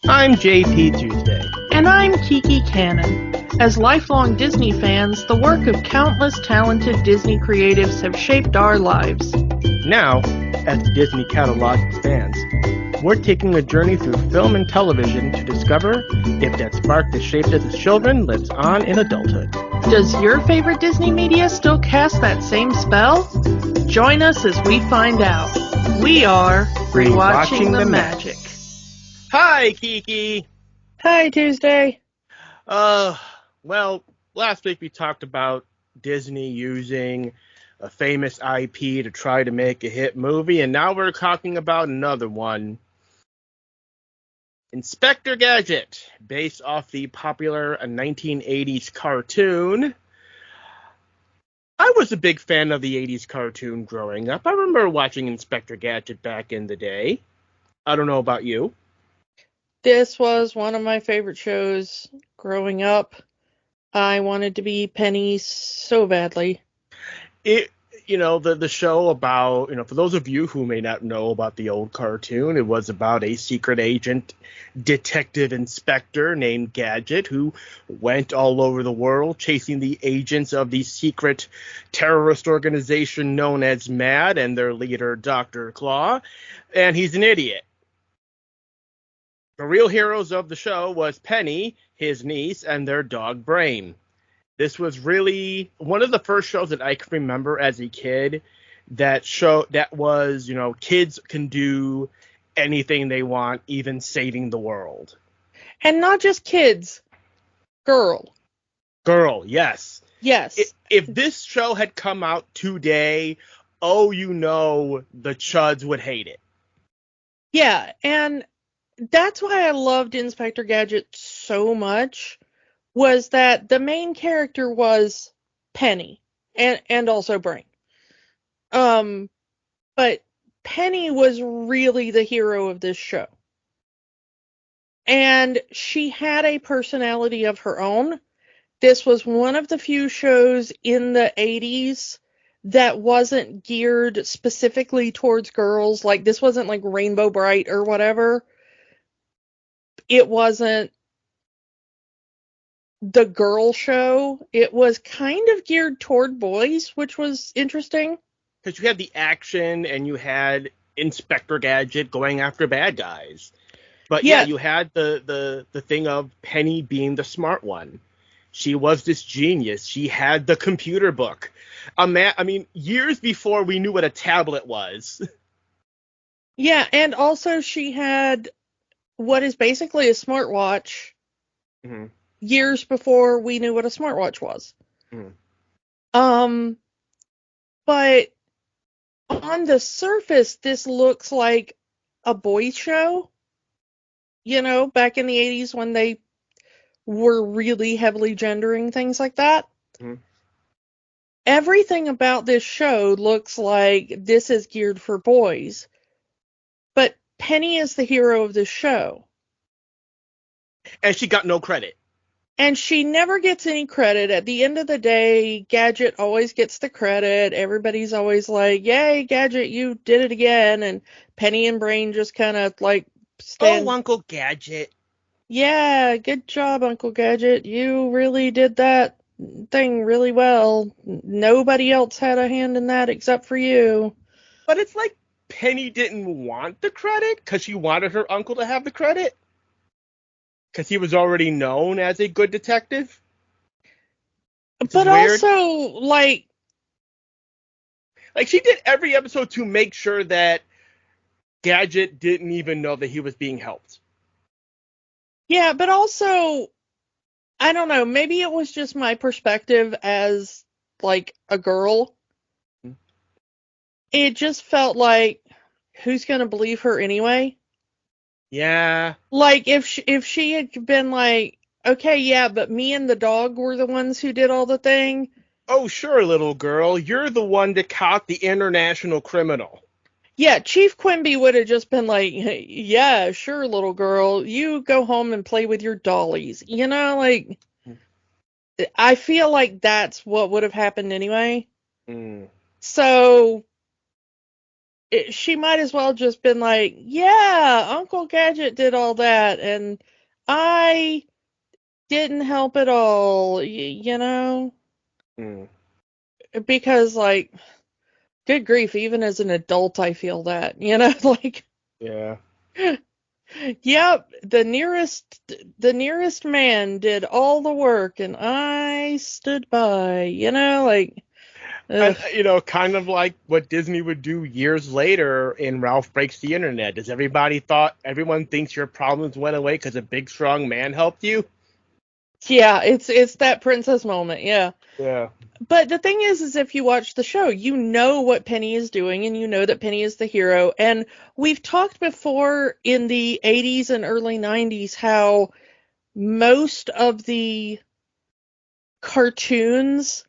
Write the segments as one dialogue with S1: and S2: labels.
S1: I'm JP Tuesday.
S2: And I'm Kiki Cannon. As lifelong Disney fans, the work of countless talented Disney creatives have shaped our lives.
S1: Now, as the Disney catalog expands, we're taking a journey through film and television to discover if that spark that shaped us as children lives on in adulthood.
S2: Does your favorite Disney media still cast that same spell? Join us as we find out. We are Rewatching the Magic.
S1: Hi, Kiki.
S2: Hi, Tuesday.
S1: Well, last week we talked about Disney using a famous IP to try to make a hit movie, and now we're talking about another one. Inspector Gadget, based off the popular 1980s cartoon. I was a big fan of the 80s cartoon growing up. I remember watching Inspector Gadget back in the day. I don't know about you.
S2: This was one of my favorite shows growing up. I wanted to be Penny so badly.
S1: The show about, for those of you who may not know about the old cartoon, it was about a secret agent detective inspector named Gadget who went all over the world chasing the agents of the secret terrorist organization known as MAD and their leader, Dr. Claw, and he's an idiot. The real heroes of the show was Penny, his niece, and their dog Brain. This was really one of the first shows that I can remember as a kid that was, kids can do anything they want, even saving the world.
S2: And not just kids. Girl,
S1: yes.
S2: Yes.
S1: If this show had come out today, the chuds would hate it.
S2: Yeah, and that's why I loved Inspector Gadget so much, was that the main character was Penny, and also Brain. But Penny was really the hero of this show. And she had a personality of her own. This was one of the few shows in the 80s that wasn't geared specifically towards girls. Like, this wasn't like Rainbow Bright or whatever. It wasn't the girl show. It was kind of geared toward boys, which was interesting.
S1: Because you had the action and you had Inspector Gadget going after bad guys. But yeah, you had the thing of Penny being the smart one. She was this genius. She had the computer book. Years before we knew what a tablet was.
S2: Yeah, and also she had what is basically a smartwatch.
S1: Mm-hmm.
S2: Years before we knew what a smartwatch was.
S1: Mm-hmm.
S2: But on the surface, this looks like a boys' show. Back in the 80s when they were really heavily gendering things like that.
S1: Mm-hmm.
S2: Everything about this show looks like this is geared for boys. But Penny is the hero of this show.
S1: And she got no credit.
S2: And she never gets any credit. At the end of the day, Gadget always gets the credit. Everybody's always like, yay, Gadget, you did it again. And Penny and Brain just kind of like stand.
S1: Oh, Uncle Gadget.
S2: Yeah, good job, Uncle Gadget. You really did that thing really well. Nobody else had a hand in that except for you.
S1: But it's like Penny didn't want the credit because she wanted her uncle to have the credit. Because he was already known as a good detective.
S2: But also, like
S1: she did every episode to make sure that Gadget didn't even know that he was being helped.
S2: Yeah, but also, I don't know, maybe it was just my perspective as, like, a girl. Mm-hmm. It just felt like, who's going to believe her anyway?
S1: Yeah.
S2: Like, if she had been like, okay, yeah, but me and the dog were the ones who did all the thing.
S1: Oh, sure, little girl. You're the one that caught the international criminal.
S2: Yeah, Chief Quimby would have just been like, yeah, sure, little girl. You go home and play with your dollies. I feel like that's what would have happened anyway.
S1: Mm.
S2: So, she might as well just been like, yeah, Uncle Gadget did all that, and I didn't help at all, you know?
S1: Mm,
S2: Because, like, good grief, even as an adult, I feel that, you know? Like,
S1: yeah.
S2: yep, the nearest man did all the work, and I stood by, you know? Like, ugh.
S1: And, kind of like what Disney would do years later in Ralph Breaks the Internet. Does everyone thinks your problems went away because a big, strong man helped you?
S2: Yeah, it's that princess moment, yeah.
S1: Yeah.
S2: But the thing is if you watch the show, you know what Penny is doing and you know that Penny is the hero. And we've talked before in the 80s and early 90s how most of the cartoons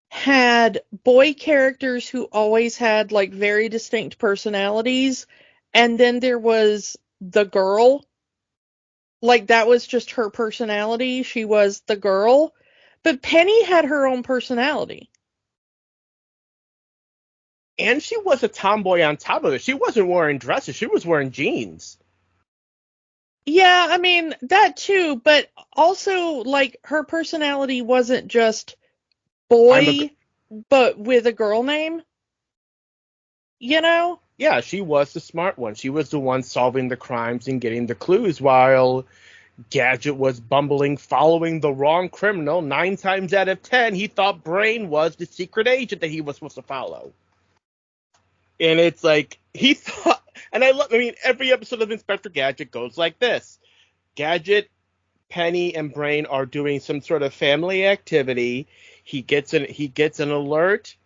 S2: had boy characters who always had like very distinct personalities. And then there was the girl. Like that was just her personality. She was the girl. But Penny had her own personality.
S1: And she was a tomboy on top of it. She wasn't wearing dresses. She was wearing jeans.
S2: Yeah, I mean, that too, but also, like, her personality wasn't just
S1: I'm a
S2: boy, but with a girl name, you know?
S1: Yeah, she was the smart one. She was the one solving the crimes and getting the clues while Gadget was bumbling, following the wrong criminal. 9 times out of 10, he thought Brain was the secret agent that he was supposed to follow. And it's like, he thought, and I mean, every episode of Inspector Gadget goes like this. Gadget, Penny, and Brain are doing some sort of family activity. He gets an alert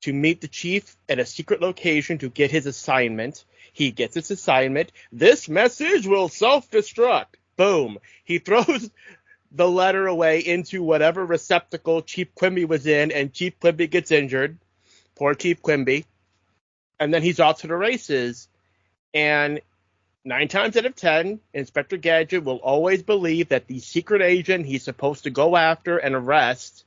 S1: to meet the chief at a secret location to get his assignment. He gets his assignment. This message will self-destruct. Boom. He throws the letter away into whatever receptacle Chief Quimby was in, and Chief Quimby gets injured. Poor Chief Quimby. And then he's off to the races. And 9 times out of 10, Inspector Gadget will always believe that the secret agent he's supposed to go after and arrest,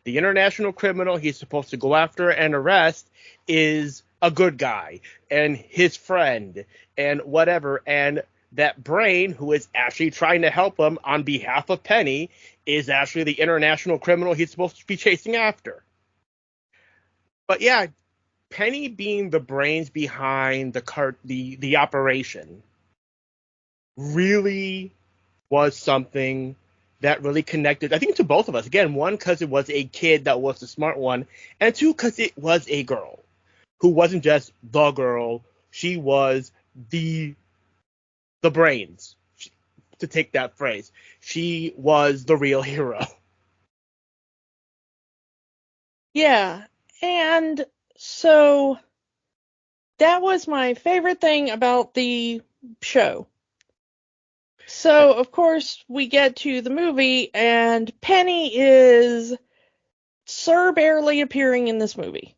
S1: the international criminal he's supposed to go after and arrest, is a good guy and his friend and whatever. And that Brain, who is actually trying to help him on behalf of Penny, is actually the international criminal he's supposed to be chasing after. But yeah, Penny being the brains behind the operation really was something that really connected, I think, to both of us. Again, one, because it was a kid that was the smart one, and two, because it was a girl who wasn't just the girl. She was the brains, to take that phrase. She was the real hero.
S2: Yeah. And so that was my favorite thing about the show. So, of course, we get to the movie, and Penny is Sir barely appearing in this movie.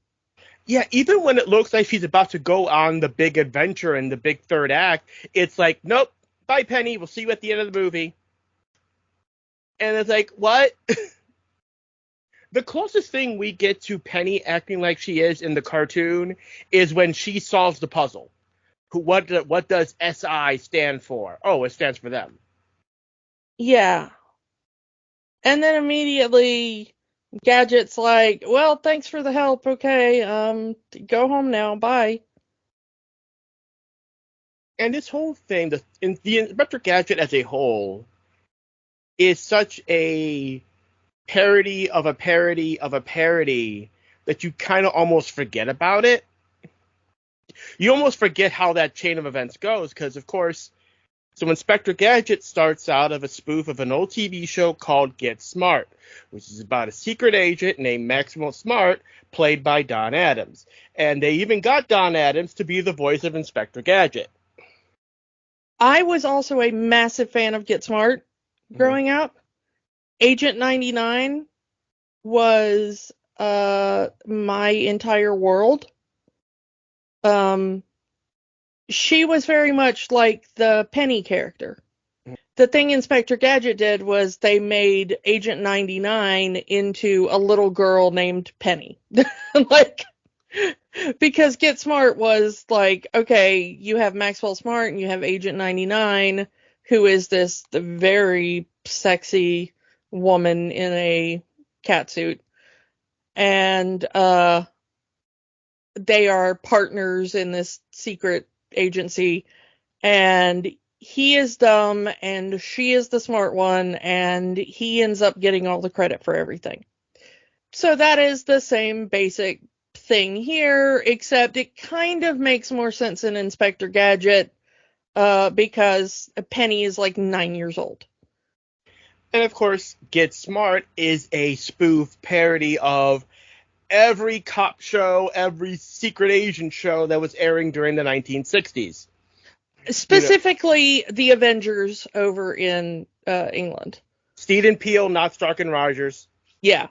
S1: Yeah, even when it looks like she's about to go on the big adventure in the big third act, it's like, nope, bye, Penny. We'll see you at the end of the movie. And it's like, what? The closest thing we get to Penny acting like she is in the cartoon is when she solves the puzzle. What does SI stand for? Oh, it stands for them.
S2: Yeah. And then immediately Gadget's like, well, thanks for the help. Okay, go home now. Bye.
S1: And this whole thing, the Inspector Gadget as a whole, is such a parody of a parody of a parody that you kind of almost forget about it. You almost forget how that chain of events goes, because, of course, so Inspector Gadget starts out of a spoof of an old TV show called Get Smart, which is about a secret agent named Maximo Smart, played by Don Adams. And they even got Don Adams to be the voice of Inspector Gadget.
S2: I was also a massive fan of Get Smart growing up. Agent 99 was my entire world. She was very much like the Penny character. The thing Inspector Gadget did was they made Agent 99 into a little girl named Penny. Like, Because Get Smart was like, okay, you have Maxwell Smart and you have Agent 99, who is this very sexy woman in a catsuit. And they are partners in this secret agency. And he is dumb and she is the smart one, and he ends up getting all the credit for everything. So that is the same basic thing here, except it kind of makes more sense in Inspector Gadget, because Penny is like 9 years old.
S1: And of course, Get Smart is a spoof parody of every cop show, every secret agent show that was airing during the 1960s.
S2: Specifically, the Avengers over in England.
S1: Steed and Peele, not Stark and Rogers.
S2: Yeah.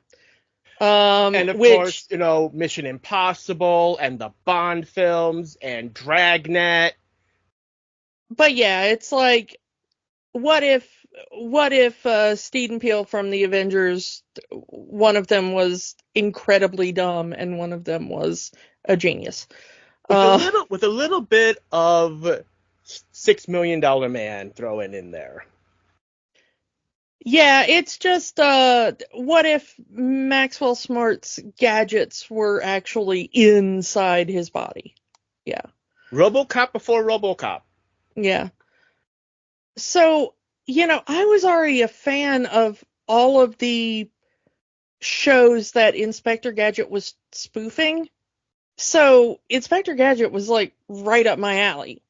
S1: And of course, Mission Impossible and the Bond films and Dragnet.
S2: But yeah, it's like, what if Steed and Peele from the Avengers, one of them was incredibly dumb and one of them was a genius?
S1: With a little bit of $6 Million Man thrown in there.
S2: Yeah, it's just, what if Maxwell Smart's gadgets were actually inside his body? Yeah.
S1: RoboCop before RoboCop.
S2: Yeah. So, I was already a fan of all of the shows that Inspector Gadget was spoofing. So, Inspector Gadget was like right up my alley,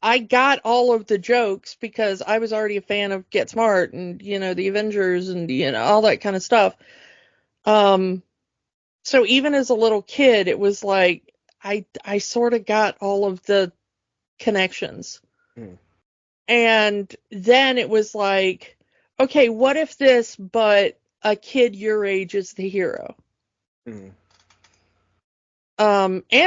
S2: I got all of the jokes because I was already a fan of Get Smart and, the Avengers and, all that kind of stuff. So even as a little kid, it was like, I sort of got all of the connections. And then it was like, okay, what if this, but a kid your age is the hero? And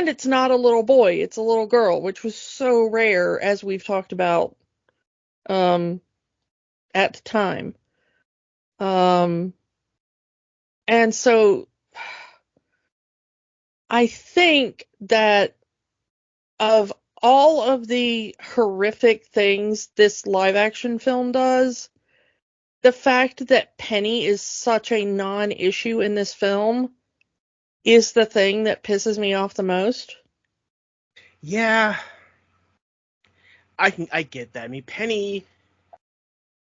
S2: it's not a little boy, it's a little girl, which was so rare, as we've talked about at the time. And so I think that of all of the horrific things this live action film does, the fact that Penny is such a non-issue in this film is the thing that pisses me off the most.
S1: Yeah. I get that. I mean, Penny,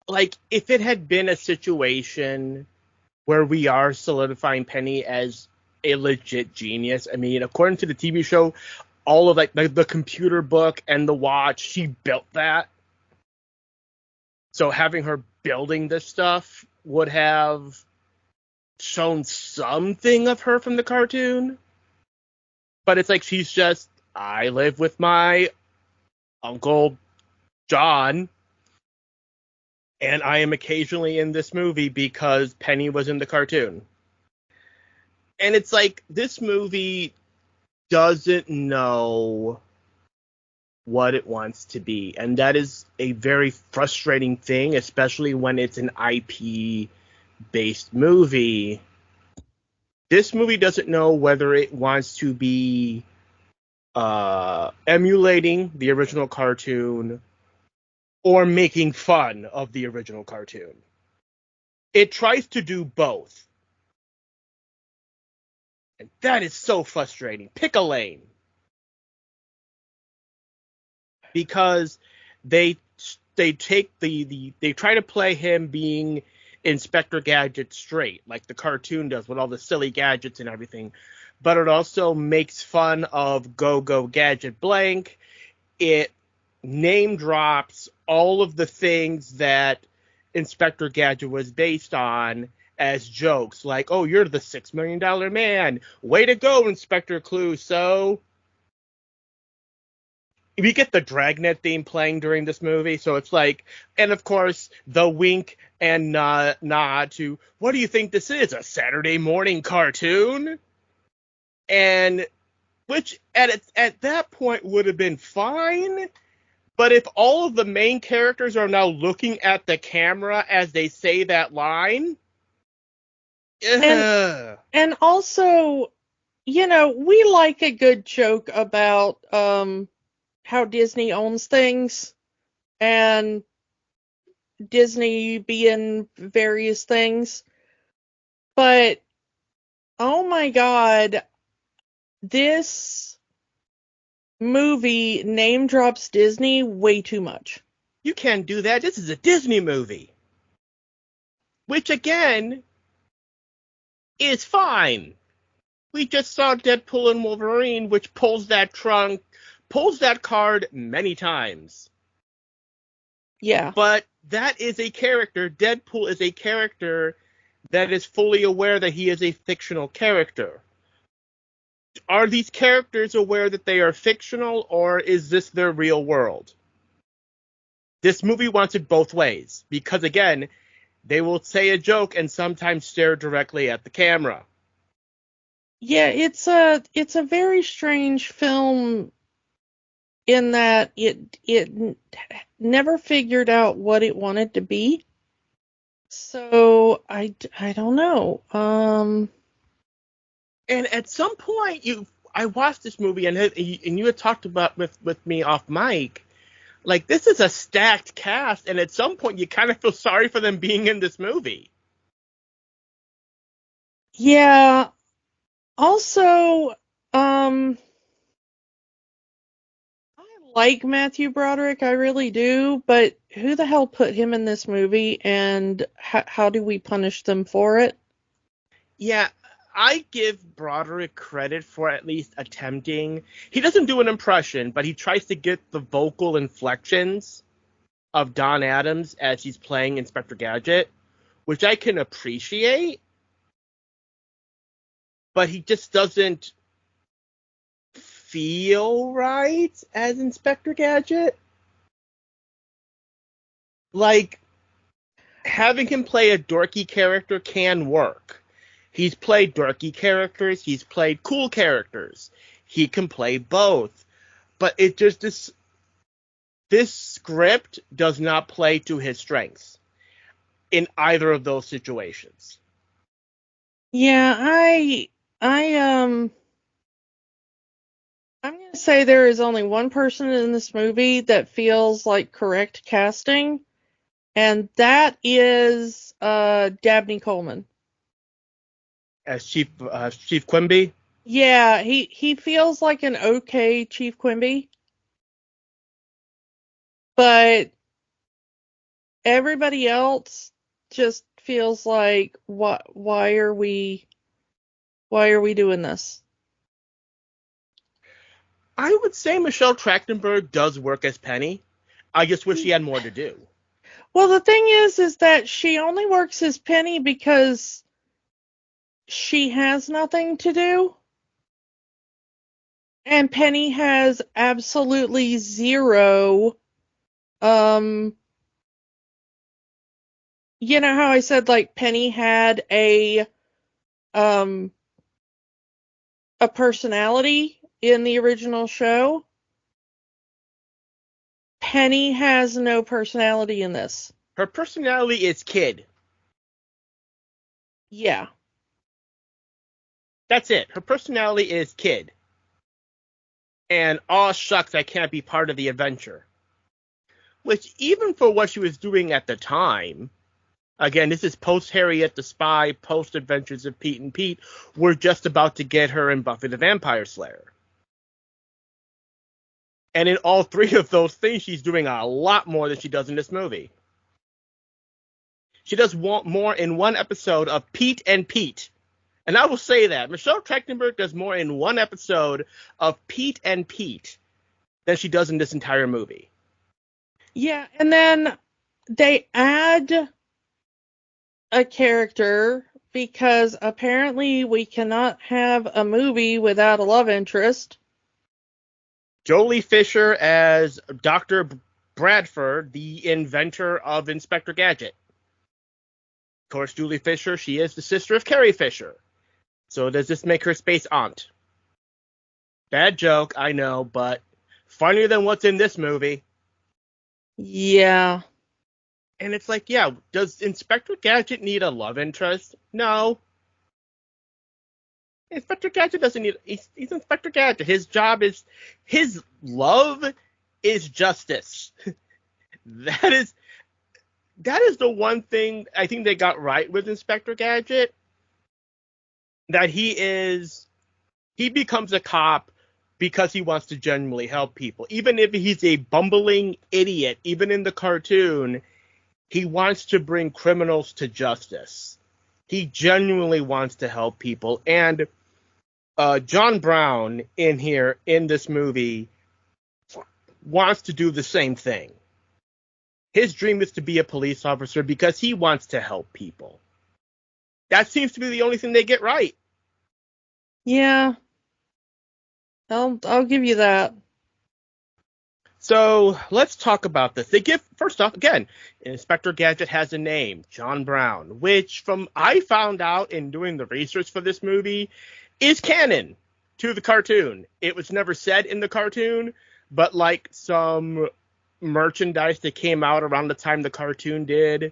S1: like, if it had been a situation where we are solidifying Penny as a legit genius, I mean, according to the TV show, all of like the computer book and the watch, she built that. So having her building this stuff would have shown something of her from the cartoon. But it's like she's just, I live with my Uncle John, and I am occasionally in this movie because Penny was in the cartoon. And it's like, this movie doesn't know what it wants to be. And that is a very frustrating thing, especially when it's an IP-based movie. This movie doesn't know whether it wants to be emulating the original cartoon or making fun of the original cartoon. It tries to do both. And that is so frustrating. Pick a lane. Because they take they try to play him being Inspector Gadget straight, like the cartoon does with all the silly gadgets and everything. But it also makes fun of Go Gadget blank. It name drops all of the things that Inspector Gadget was based on as jokes, like, oh, you're the $6 Million Man. Way to go, Inspector Clouseau. We get the Dragnet theme playing during this movie, so it's like, and of course, the wink and nod to, what do you think this is, a Saturday morning cartoon? And, which at that point would have been fine, but if all of the main characters are now looking at the camera as they say that line,
S2: and also, we like a good joke about how Disney owns things and Disney being various things. But oh my God, this movie name drops Disney way too much.
S1: You can't do that. This is a Disney movie. Which, again, is fine. We just saw Deadpool and Wolverine, which pulls that card many times.
S2: Yeah.
S1: But that is a character. Deadpool is a character that is fully aware that he is a fictional character. Are these characters aware that they are fictional, or is this their real world? This movie wants it both ways, because again, they will say a joke and sometimes stare directly at the camera.
S2: Yeah, it's a very strange film in that it never figured out what it wanted to be. So I don't know.
S1: And at some point, I watched this movie and you had talked about with me off mic, like this is a stacked cast, and at some point you kind of feel sorry for them being in this movie.
S2: Yeah. Also, I like Matthew Broderick, I really do, but who the hell put him in this movie, and how do we punish them for it?
S1: Yeah, I give Broderick credit for at least attempting. He doesn't do an impression, but he tries to get the vocal inflections of Don Adams as he's playing Inspector Gadget, which I can appreciate, but he just doesn't feel right as Inspector Gadget. Like, having him play a dorky character can work. He's played dorky characters, he's played cool characters. He can play both. But it just this script does not play to his strengths in either of those situations.
S2: Yeah, I I'm gonna say there is only one person in this movie that feels like correct casting, and that is Dabney Coleman.
S1: As Chief Quimby,
S2: Yeah, he feels like an okay Chief Quimby, but everybody else just feels like why are we doing this?
S1: I would say Michelle Trachtenberg does work as Penny. I just wish she had more to do.
S2: Well, the thing is that she only works as Penny because she has nothing to do. And Penny has absolutely zero, um, you know how I said like Penny had um, a personality in the original show? Penny has no personality in this.
S1: Her personality is kid.
S2: Yeah.
S1: That's it. Her personality is kid. And aw shucks, I can't be part of the adventure. Which, even for what she was doing at the time, again, this is post Harriet the Spy, post Adventures of Pete and Pete, we're just about to get her in Buffy the Vampire Slayer. And in all three of those things, she's doing a lot more than she does in this movie. She does more in one episode of Pete and Pete. And I will say that Michelle Trachtenberg does more in one episode of Pete and Pete than she does in this entire movie.
S2: Yeah, and then they add a character because apparently we cannot have a movie without a love interest.
S1: Jolie Fisher as Dr. Bradford, the inventor of Inspector Gadget. Of course, Julie Fisher, she is the sister of Carrie Fisher. So does this make her space aunt? Bad joke, I know, but funnier than what's in this movie.
S2: Yeah.
S1: And it's like, yeah, does Inspector Gadget need a love interest? No. Inspector Gadget doesn't need. He's Inspector Gadget. His job is, his love is justice. That is that is the one thing I think they got right with Inspector Gadget. That he becomes a cop because he wants to genuinely help people. Even if he's a bumbling idiot, even in the cartoon, he wants to bring criminals to justice. He genuinely wants to help people. And John Brown in this movie wants to do the same thing. His dream is to be a police officer because he wants to help people. That seems to be the only thing they get right.
S2: Yeah, I'll give you that.
S1: So let's talk about this. First off, again, Inspector Gadget has a name, John Brown, which I found out in doing the research for this movie is canon to the cartoon. It was never said in the cartoon, but like some merchandise that came out around the time the cartoon did,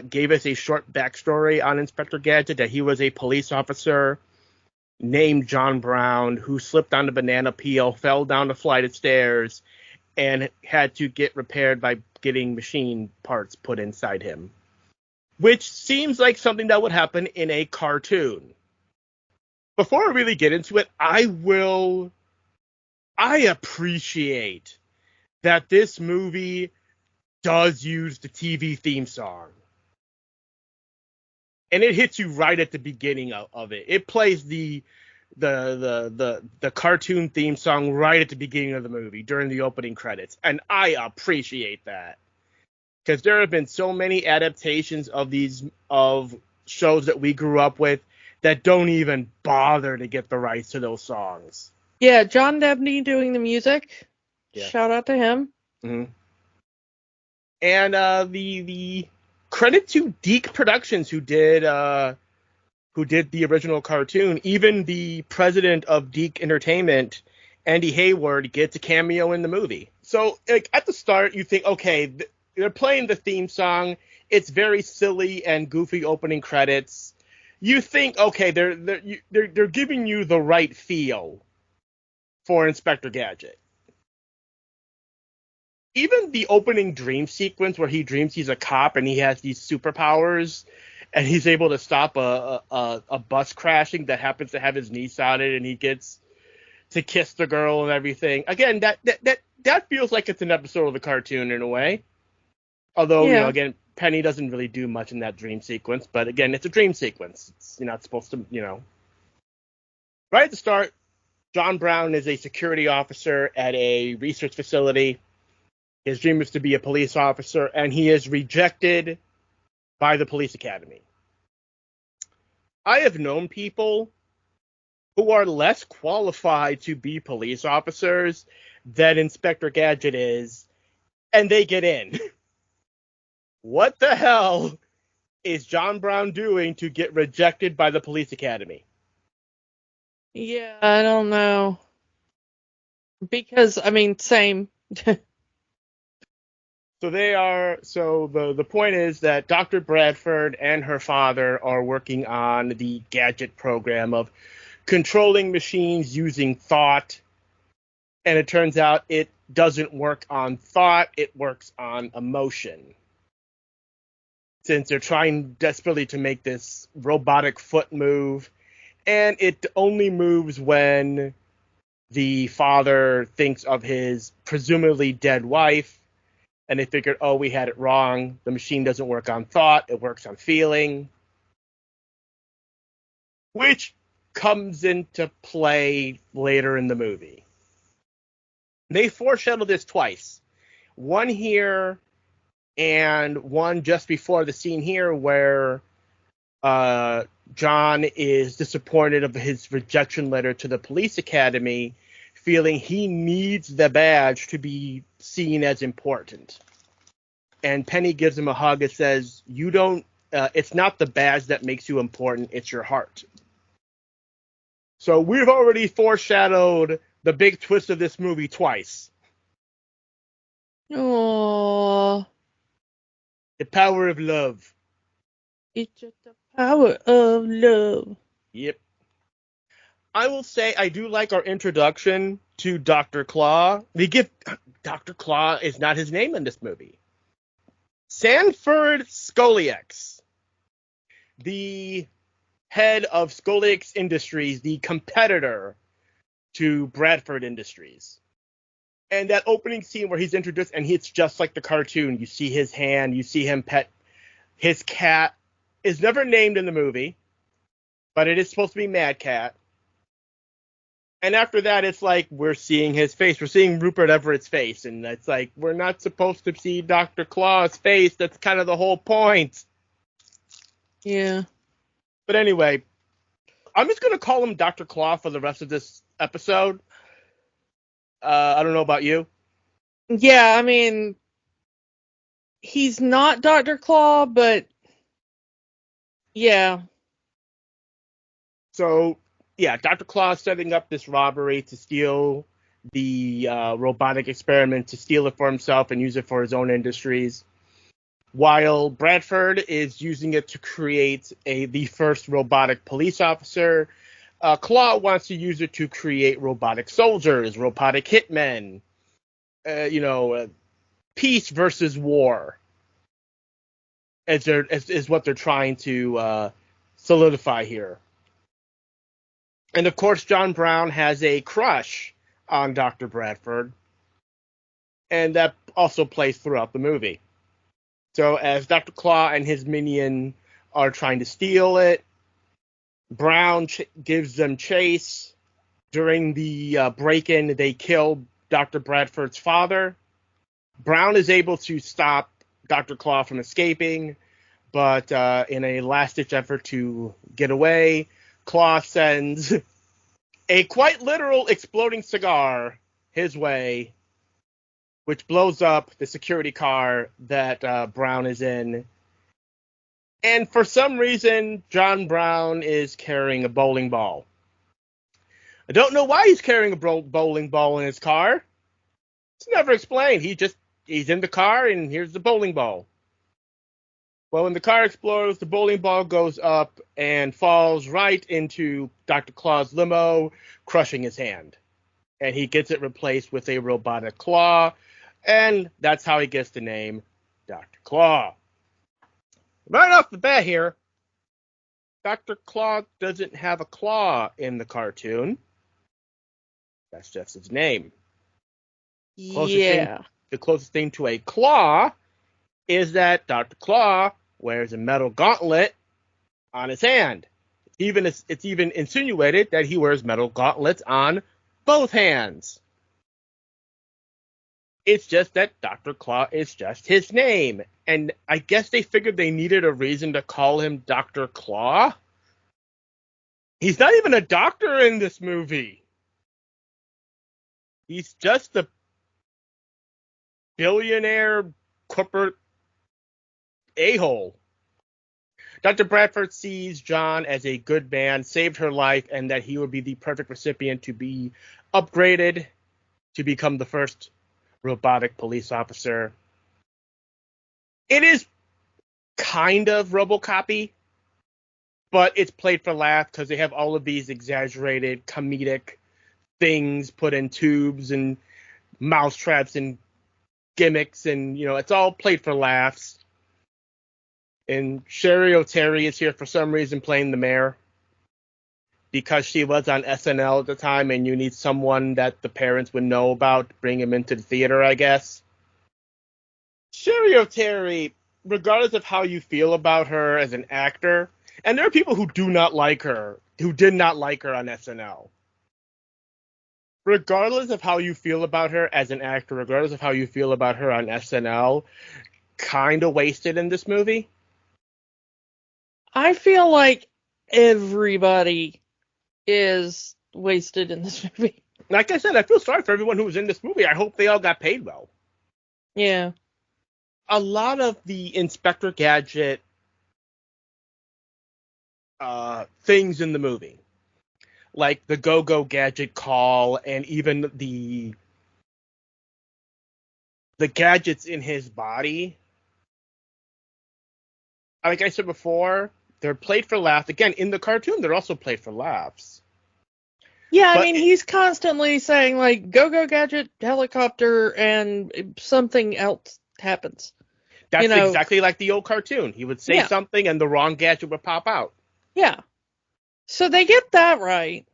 S1: gave us a short backstory on Inspector Gadget, that he was a police officer named John Brown who slipped on a banana peel, fell down a flight of stairs, and had to get repaired by getting machine parts put inside him. Which seems like something that would happen in a cartoon. Before I really get into it, I appreciate that this movie does use the TV theme song. And it hits you right at the beginning of it. It plays the cartoon theme song right at the beginning of the movie during the opening credits, and I appreciate that, because there have been so many adaptations of shows that we grew up with that don't even bother to get the rights to those songs.
S2: Yeah, John Debney doing the music.
S1: Yeah.
S2: Shout out to him.
S1: Mm-hmm. And the credit to Deke Productions, who did the original cartoon. Even the president of Deke Entertainment, Andy Hayward, gets a cameo in the movie. So like, at the start, you think, okay, they're playing the theme song. It's very silly and goofy opening credits. You think, okay, they're giving you the right feel for Inspector Gadget. Even the opening dream sequence where he dreams he's a cop and he has these superpowers and he's able to stop a bus crashing that happens to have his niece on it, and he gets to kiss the girl and everything. Again, that feels like it's an episode of the cartoon in a way. Although,
S2: Yeah.
S1: Again, Penny doesn't really do much in that dream sequence, but again, it's a dream sequence. You're not supposed to, Right at the start, John Brown is a security officer at a research facility. His dream is to be a police officer, and he is rejected by the police academy. I have known people who are less qualified to be police officers than Inspector Gadget is, and they get in. What the hell is John Brown doing to get rejected by the police academy?
S2: Yeah, I don't know. Because, same.
S1: So the point is that Dr. Bradford and her father are working on the Gadget program of controlling machines using thought. And it turns out it doesn't work on thought, it works on emotion. Since they're trying desperately to make this robotic foot move, and it only moves when the father thinks of his presumably dead wife, and they figured, oh, we had it wrong. The machine doesn't work on thought, it works on feeling. Which comes into play later in the movie. They foreshadow this twice. One here and one just before the scene here where John is disappointed of his rejection letter to the police academy, feeling he needs the badge to be seen as important. And Penny gives him a hug and says, "You don't. It's not the badge that makes you important; it's your heart." So we've already foreshadowed the big twist of this movie twice.
S2: Aww.
S1: The power of love.
S2: It's just the power of love.
S1: Yep. I will say I do like our introduction to Dr. Claw. They give Dr. Claw is not his name in this movie. Sanford Skoliex, the head of Skoliex Industries, the competitor to Bradford Industries. And that opening scene where he's introduced, and it's just like the cartoon. You see his hand, you see him pet his cat. Is never named in the movie, but it is supposed to be Mad Cat. And after that, it's like we're seeing his face. We're seeing Rupert Everett's face, and it's like we're not supposed to see Dr. Claw's face. That's kind of the whole point.
S2: Yeah.
S1: But anyway, I'm just going to call him Dr. Claw for the rest of this episode. I don't know about you.
S2: Yeah, I mean, he's not Dr. Claw, but yeah.
S1: So, yeah, Dr. Claw is setting up this robbery to steal the robotic experiment, to steal it for himself and use it for his own industries, while Bradford is using it to create the first robotic police officer. Claw wants to use it to create robotic soldiers, robotic hitmen, peace versus war, is what they're trying to solidify here. And of course, John Brown has a crush on Dr. Bradford, and that also plays throughout the movie. So as Dr. Claw and his minion are trying to steal it, Brown gives them chase. During the break-in, they kill Dr. Bradford's father. Brown is able to stop Dr. Claw from escaping, but in a last-ditch effort to get away, Claw sends a quite literal exploding cigar his way, which blows up the security car that Brown is in. And for some reason, John Brown is carrying a bowling ball. I don't know why he's carrying a bowling ball in his car. It's never explained. He's in the car, and here's the bowling ball. Well, when the car explodes, the bowling ball goes up and falls right into Dr. Claw's limo, crushing his hand. And he gets it replaced with a robotic claw, and that's how he gets the name Dr. Claw. Right off the bat here, Dr. Claw doesn't have a claw in the cartoon. That's just his name.
S2: Yeah.
S1: The closest thing to a claw is that Dr. Claw wears a metal gauntlet on his hand. It's even insinuated that he wears metal gauntlets on both hands. It's just that Dr. Claw is just his name. And I guess they figured they needed a reason to call him Dr. Claw. He's not even a doctor in this movie. He's just a billionaire corporate a-hole. Dr. Bradford sees John as a good man, saved her life, and that he would be the perfect recipient to be upgraded to become the first robotic police officer. It is kind of RoboCop-y, but it's played for laughs because they have all of these exaggerated comedic things put in tubes and mousetraps and gimmicks, and it's all played for laughs. And Sherry O'Terry is here for some reason playing the mayor because she was on SNL at the time, and you need someone that the parents would know about to bring him into the theater, I guess. Sherry O'Terry, regardless of how you feel about her as an actor, and there are people who do not like her, who did not like her on SNL. Regardless of how you feel about her as an actor, regardless of how you feel about her on SNL, kind of wasted in this movie.
S2: I feel like everybody is wasted in this movie.
S1: Like I said, I feel sorry for everyone who was in this movie. I hope they all got paid well.
S2: Yeah.
S1: A lot of the Inspector Gadget things in the movie, like the Go Gadget call, and even the gadgets in his body, like I said before, they're played for laughs. Again, in the cartoon, they're also played for laughs.
S2: Yeah, I
S1: But
S2: mean, he's constantly saying, like, go gadget, helicopter, and something else happens. You
S1: that's
S2: know,
S1: exactly like the old cartoon. He would say
S2: yeah,
S1: something and the wrong gadget would pop out.
S2: yeah. So they get that right.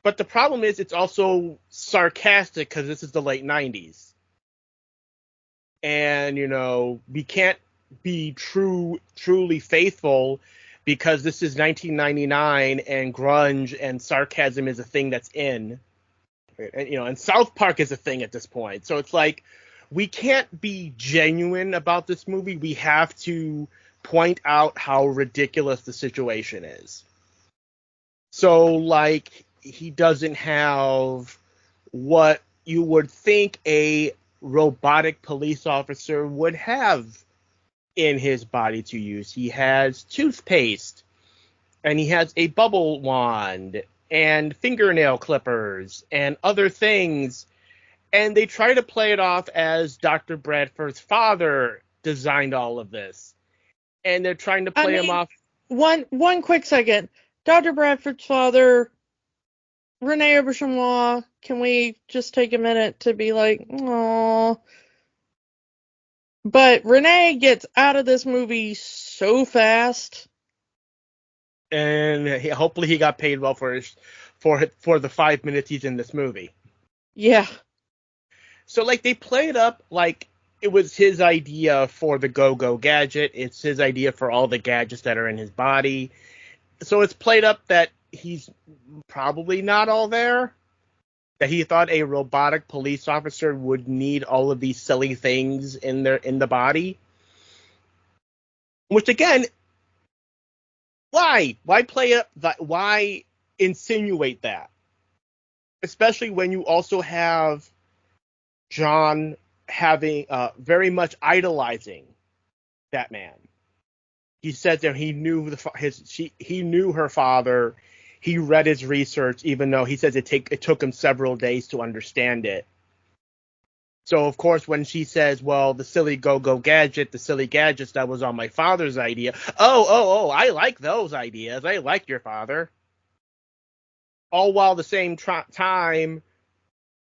S1: But the problem is it's also sarcastic because this is the late 90s. And, we can't be truly faithful because this is 1999 and grunge and sarcasm is a thing that's in. And South Park is a thing at this point. So it's like we can't be genuine about this movie. We have to point out how ridiculous the situation is. So, like, he doesn't have what you would think a robotic police officer would have in his body to use. He has toothpaste, and he has a bubble wand, and fingernail clippers, and other things. And they try to play it off as Dr. Bradford's father designed all of this. And they're trying to
S2: I
S1: play him
S2: mean,
S1: off.
S2: one quick second. Dr. Bradford's father, Rene Auberjonois, can we just take a minute to be like, oh. But Rene gets out of this movie so fast.
S1: And hopefully he got paid well for the 5 minutes he's in this movie.
S2: Yeah.
S1: So, like, they play it up like it was his idea for the Go Gadget. It's his idea for all the gadgets that are in his body. So it's played up that he's probably not all there. That he thought a robotic police officer would need all of these silly things in the body. Which, again, why? Why play up that? Why insinuate that? Especially when you also have John having very much idolizing that man. He said that he knew he knew her father. He read his research, even though he says it took him several days to understand it. So of course, when she says, "Well, the silly go gadget, the silly gadgets that was on my father's idea," oh, I like those ideas. I like your father. All while the same time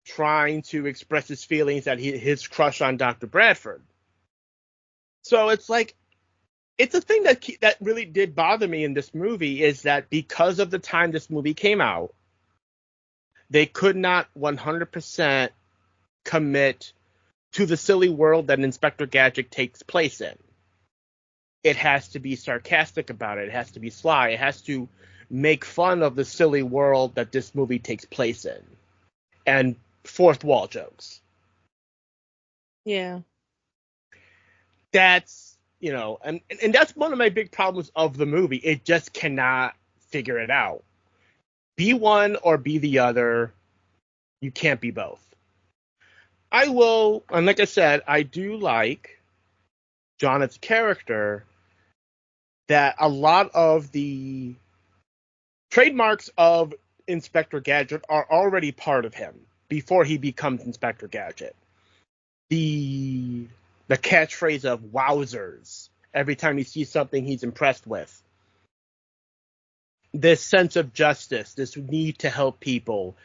S1: trying to express his feelings that his crush on Dr. Bradford. So it's like it's a thing that really did bother me in this movie is that because of the time this movie came out, they could not 100% commit to the silly world that Inspector Gadget takes place in. It has to be sarcastic about it. It has to be sly. It has to make fun of the silly world that this movie takes place in. And fourth wall jokes.
S2: Yeah.
S1: That's, and that's one of my big problems of the movie. It just cannot figure it out. Be one or be the other. You can't be both. I will, and like I said, I do like Jonathan's character that a lot of the trademarks of Inspector Gadget are already part of him before he becomes Inspector Gadget. The catchphrase of wowzers every time he sees something he's impressed with. This sense of justice, this need to help people.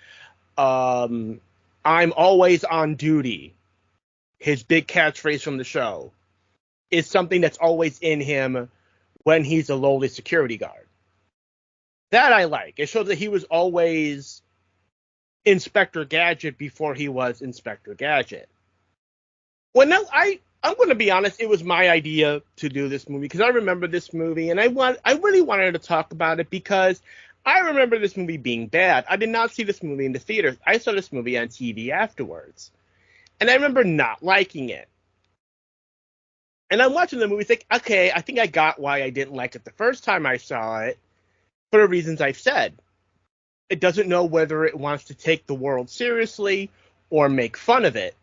S1: I'm always on duty. His big catchphrase from the show is something that's always in him when he's a lowly security guard. That I like. It shows that he was always Inspector Gadget before he was Inspector Gadget. Well, no, I'm going to be honest. It was my idea to do this movie because I remember this movie and I really wanted to talk about it because I remember this movie being bad. I did not see this movie in the theaters. I saw this movie on TV afterwards, and I remember not liking it. And I'm watching the movie, think, okay, I think I got why I didn't like it the first time I saw it, for the reasons I've said. It doesn't know whether it wants to take the world seriously or make fun of it.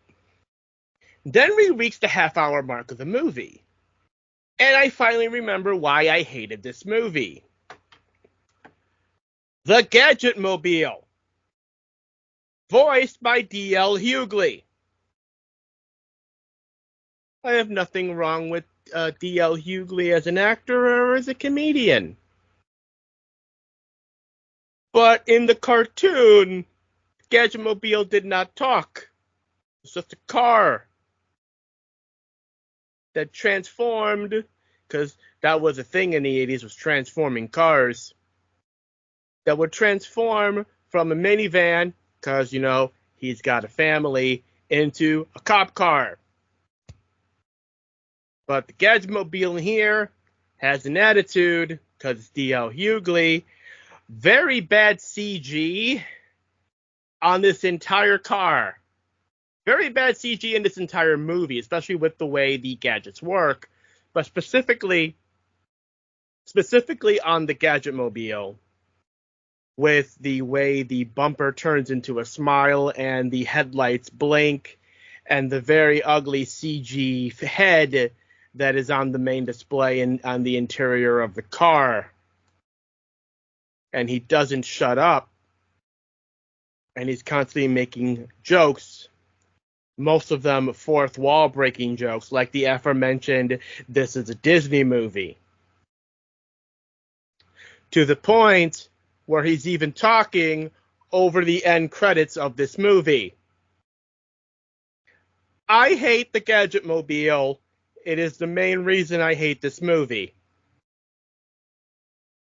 S1: Then we reach the half-hour mark of the movie, and I finally remember why I hated this movie. The Gadget Mobile, voiced by D.L. Hughley. I have nothing wrong with D.L. Hughley as an actor or as a comedian. But in the cartoon, Gadgetmobile did not talk. It's just a car that transformed, because that was a thing in the 80s, was transforming cars, that would transform from a minivan, because, he's got a family, into a cop car. But the Gadgetmobile in here has an attitude, because it's D.L. Hughley. Very bad CG on this entire car. Very bad CG in this entire movie, especially with the way the gadgets work. But specifically on the Gadgetmobile, with the way the bumper turns into a smile and the headlights blink, and the very ugly CG head that is on the main display and on the interior of the car. And he doesn't shut up. And he's constantly making jokes. Most of them fourth wall breaking jokes, like the aforementioned, this is a Disney movie. To the point where he's even talking over the end credits of this movie. I hate the Gadgetmobile. It is the main reason I hate this movie.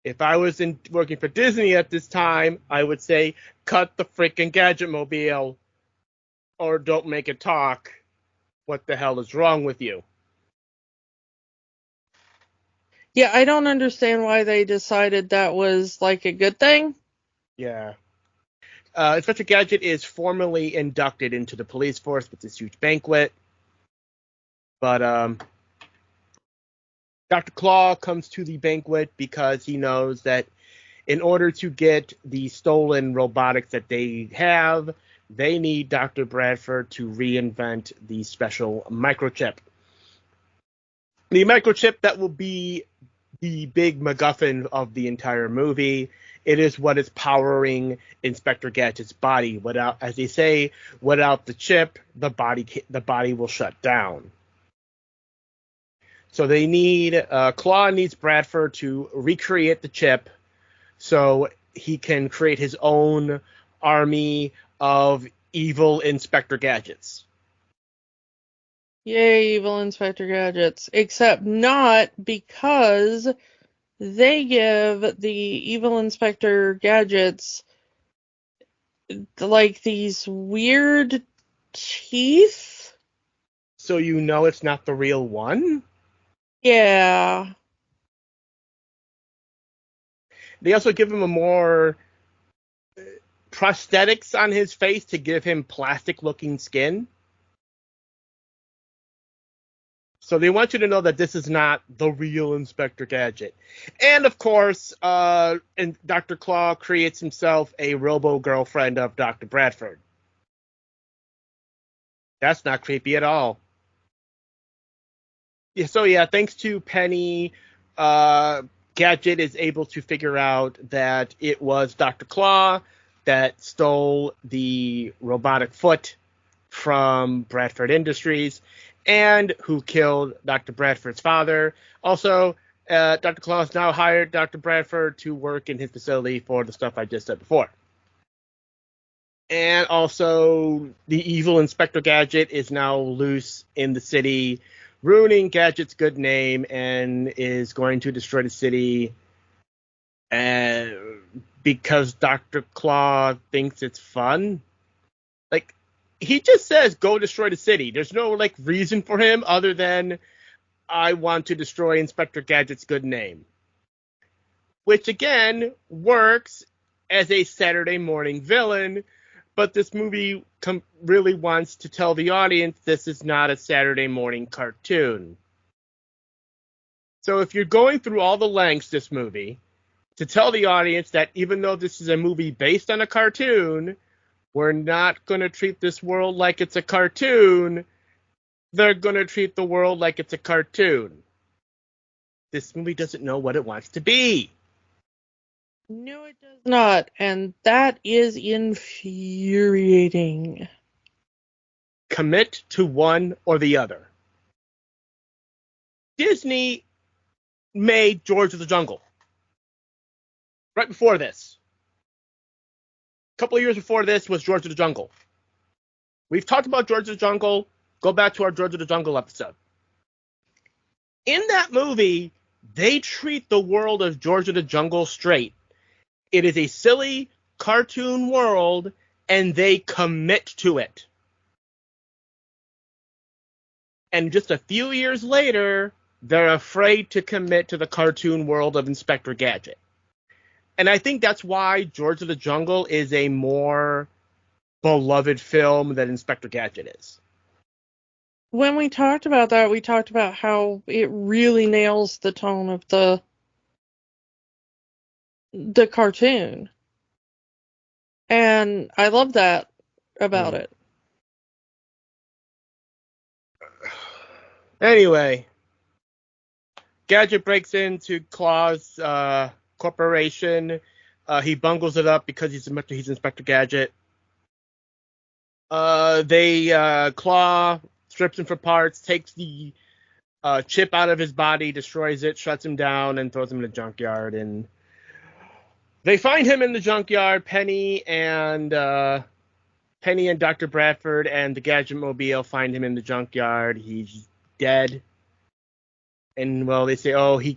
S1: If I was working for Disney at this time, I would say, cut the freaking Gadgetmobile, or don't make it talk. What the hell is wrong with you?
S2: Yeah, I don't understand why they decided that was like a good thing.
S1: Yeah. Inspector Gadget is formally inducted into the police force with this huge banquet. But Dr. Claw comes to the banquet because he knows that in order to get the stolen robotics that they have, they need Dr. Bradford to reinvent the special microchip. The microchip that will be the big MacGuffin of the entire movie. It is what is powering Inspector Gadget's body. Without, as they say, without the chip, the body will shut down. So they need Claw needs Bradford to recreate the chip, so he can create his own army of evil Inspector Gadgets.
S2: Yay, evil Inspector Gadgets. Except not, because they give the evil Inspector Gadgets like these weird teeth.
S1: So it's not the real one?
S2: Yeah.
S1: They also give him a more prosthetics on his face to give him plastic-looking skin. So they want you to know that this is not the real Inspector Gadget. And, of course, and Dr. Claw creates himself a robo-girlfriend of Dr. Bradford. That's not creepy at all. So, thanks to Penny, Gadget is able to figure out that it was Dr. Claw that stole the robotic foot from Bradford Industries and who killed Dr. Bradford's father. Also, Dr. Claw has now hired Dr. Bradford to work in his facility for the stuff I just said before. And also, the evil Inspector Gadget is now loose in the city, ruining Gadget's good name, and is going to destroy the city because Dr. Claw thinks it's fun. Like, he just says, go destroy the city. There's no, reason for him other than, I want to destroy Inspector Gadget's good name. Which, again, works as a Saturday morning villain, but this movie really wants to tell the audience this is not a Saturday morning cartoon. So if you're going through all the lengths, this movie, to tell the audience that even though this is a movie based on a cartoon, we're not going to treat this world like it's a cartoon, they're going to treat the world like it's a cartoon. This movie doesn't know what it wants to be.
S2: No, it does not, and that is infuriating.
S1: Commit to one or the other. Disney made George of the Jungle right before this. couple of years before this was George of the Jungle. We've talked about George of the Jungle. Go back to our George of the Jungle episode. In that movie, they treat the world of George of the Jungle straight. It is a silly cartoon world, and they commit to it. And just a few years later, they're afraid to commit to the cartoon world of Inspector Gadget. And I think that's why George of the Jungle is a more beloved film than Inspector Gadget is.
S2: When we talked about that, we talked about how it really nails the tone of the cartoon. And I love that about it.
S1: Anyway, Gadget breaks into Claw's corporation. He bungles it up because he's Inspector Gadget. Claw strips him for parts, takes the chip out of his body, destroys it, shuts him down, and throws him in a junkyard. And they find him in the junkyard. Penny and Dr. Bradford and the Gadget Mobile find him in the junkyard. He's dead. And, well, they say, oh, he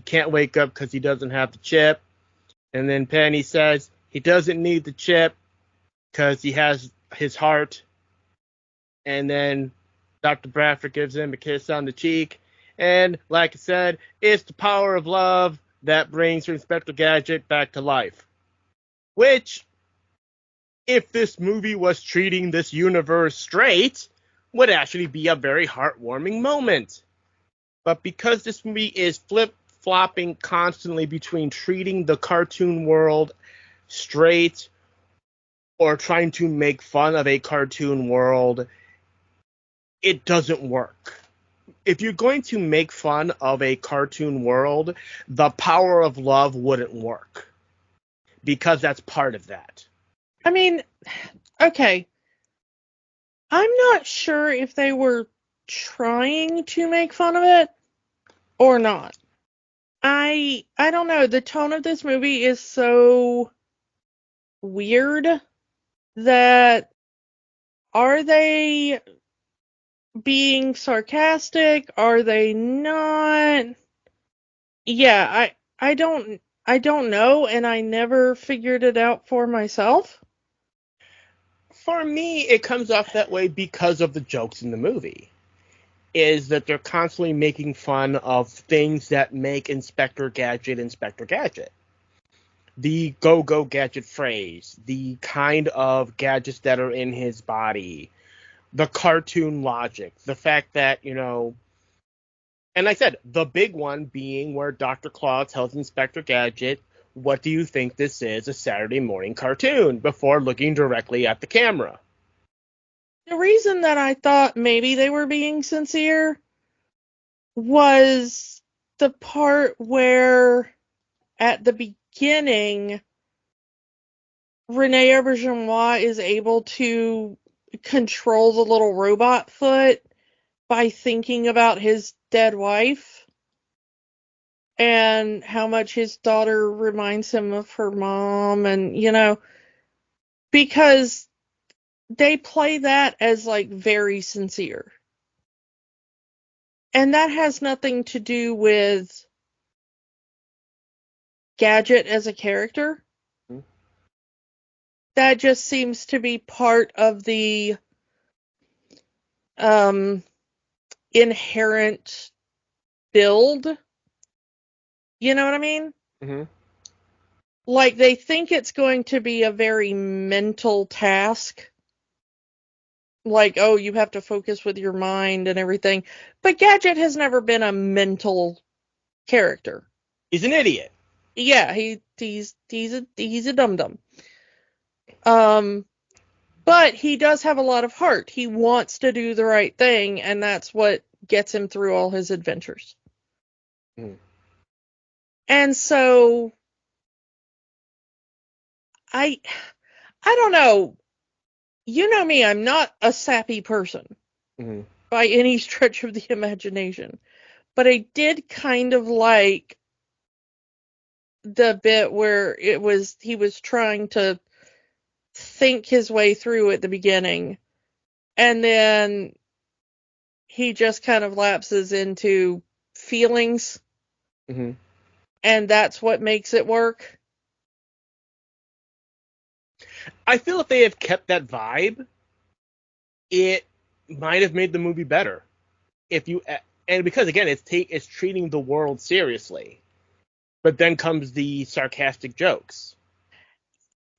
S1: can't wake up because he doesn't have the chip. And then Penny says he doesn't need the chip because he has his heart. And then Dr. Bradford gives him a kiss on the cheek. And, like I said, it's the power of love that brings Inspector Gadget back to life. Which, if this movie was treating this universe straight, would actually be a very heartwarming moment. But because this movie is flip-flopping constantly between treating the cartoon world straight or trying to make fun of a cartoon world, it doesn't work. If you're going to make fun of a cartoon world, the power of love wouldn't work. Because that's part of that.
S2: I mean, okay. I'm not sure if they were trying to make fun of it or not. I don't know. The tone of this movie is so weird that are they being sarcastic? Are they not? Yeah, I don't know, and I never figured it out for myself.
S1: For me, it comes off that way because of the jokes in the movie. Is that they're constantly making fun of things that make Inspector Gadget. The Go Gadget phrase, the kind of gadgets that are in his body, the cartoon logic, the fact that, and like I said, the big one being where Dr. Claw tells Inspector Gadget, what do you think this is, a Saturday morning cartoon, before looking directly at the camera.
S2: The reason that I thought maybe they were being sincere was the part where at the beginning Rene Auberjonois is able to control the little robot foot by thinking about his dead wife and how much his daughter reminds him of her mom, and because they play that as like very sincere. And that has nothing to do with Gadget as a character.
S1: Mm-hmm.
S2: That just seems to be part of the inherent build. You know what I mean?
S1: Mm-hmm.
S2: Like they think it's going to be a very mental task. Like, oh, you have to focus with your mind and everything. But Gadget has never been a mental character.
S1: He's an idiot.
S2: Yeah, he's a dum-dum. But he does have a lot of heart. He wants to do the right thing, and that's what gets him through all his adventures.
S1: Mm.
S2: And so I don't know. You know me, I'm not a sappy person by any stretch of the imagination. But I did kind of like the bit where he was trying to think his way through at the beginning. And then he just kind of lapses into feelings.
S1: Mm-hmm.
S2: And that's what makes it work.
S1: I feel if they have kept that vibe, it might have made the movie better. And because again, it's treating the world seriously, but then comes the sarcastic jokes.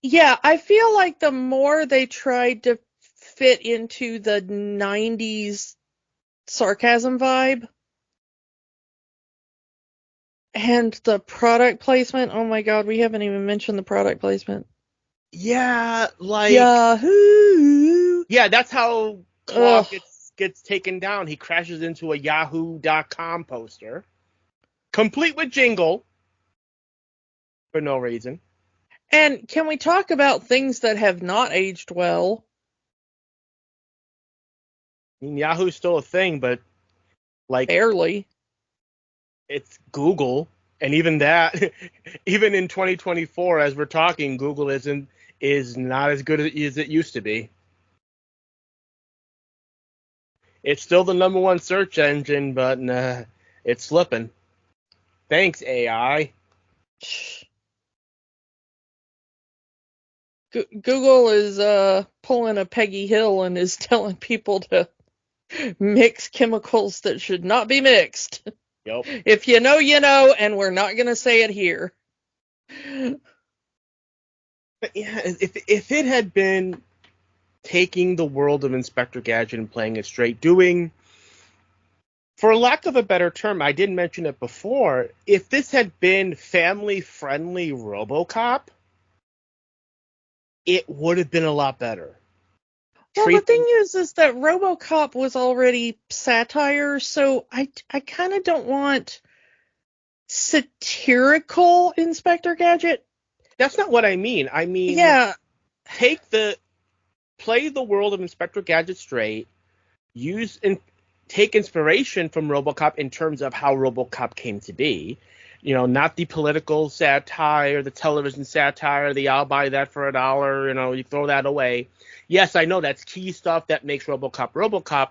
S2: Yeah, I feel like the more they tried to fit into the 90s sarcasm vibe and the product placement, oh my god, we haven't even mentioned the product placement.
S1: Yeah, like
S2: Yahoo!
S1: yeah, that's how
S2: Ugh.
S1: Claw gets taken down. He crashes into a Yahoo.com poster, complete with jingle, for no reason.
S2: And can we talk about things that have not aged well?
S1: I mean, Yahoo's still a thing, but like
S2: Barely.
S1: it's Google, and even that, even in 2024, as we're talking, Google is not as good as it used to be. It's still the number one search engine, but it's slipping. Thanks, AI.
S2: Google is pulling a Peggy Hill and is telling people to mix chemicals that should not be mixed.
S1: Yep.
S2: If you know, you know, and we're not going to say it here.
S1: But yeah, if it had been taking the world of Inspector Gadget and playing it straight, doing, for lack of a better term, I did mention it before, if this had been family-friendly RoboCop, it would have been a lot better.
S2: Well, the thing is that RoboCop was already satire, so I kind of don't want satirical Inspector Gadget.
S1: That's not what I mean. I mean,
S2: Yeah,
S1: play the world of Inspector Gadget straight, take inspiration from RoboCop in terms of how RoboCop came to be. You know, not the political satire, the television satire, the I'll buy that for $1, you throw that away. Yes, I know that's key stuff that makes RoboCop RoboCop,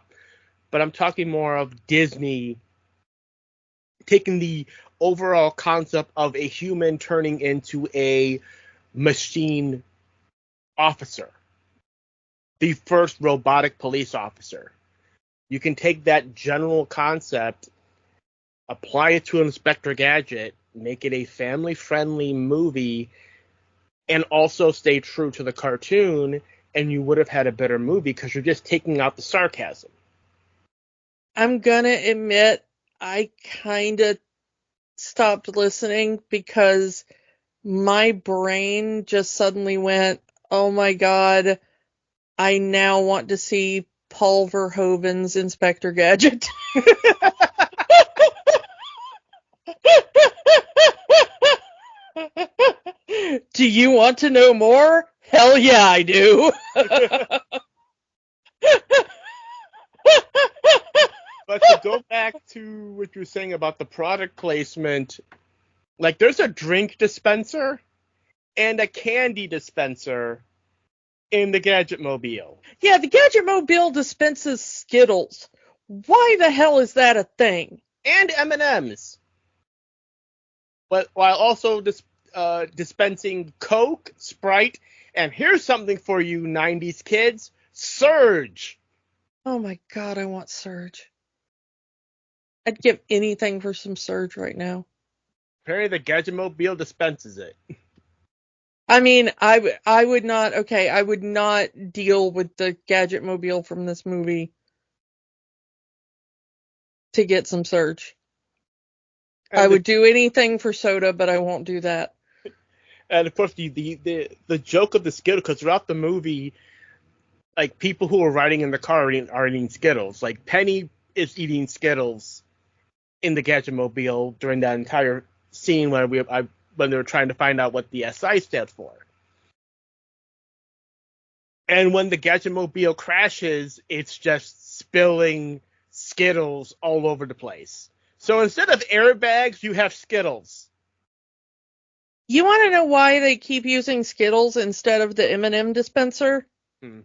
S1: but I'm talking more of Disney taking the overall concept of a human turning into a machine officer, the first robotic police officer. You can take that general concept, apply it to Inspector Gadget, make it a family-friendly movie, and also stay true to the cartoon, and you would have had a better movie because you're just taking out the sarcasm.
S2: I'm gonna admit I kind of stopped listening because my brain just suddenly went, oh my god, I now want to see Paul Verhoeven's Inspector Gadget. Do you want to know more? Hell yeah, I do.
S1: But to go back to what you were saying about the product placement, like there's a drink dispenser and a candy dispenser in the Gadget Mobile.
S2: Yeah, the Gadget Mobile dispenses Skittles. Why the hell is that a thing?
S1: And M&Ms. But while also dispensing Coke, Sprite, and here's something for you 90s kids, Surge.
S2: Oh my god, I want Surge. I'd give anything for some Surge right now.
S1: Apparently the Gadget Mobile dispenses it.
S2: I mean, I would not, okay, I would not deal with the Gadget Mobile from this movie to get some Surge.
S1: And
S2: I would do anything for soda, but I won't do that.
S1: And of course, the joke of the Skittles, because throughout the movie, like people who are riding in the car are eating Skittles. Like Penny is eating Skittles in the Gadget Mobile during that entire scene when when they were trying to find out what the SI stands for. And when the Gadget Mobile crashes, it's just spilling Skittles all over the place. So instead of airbags, you have Skittles.
S2: You want to know why they keep using Skittles instead of the M&M dispenser?
S1: Hmm.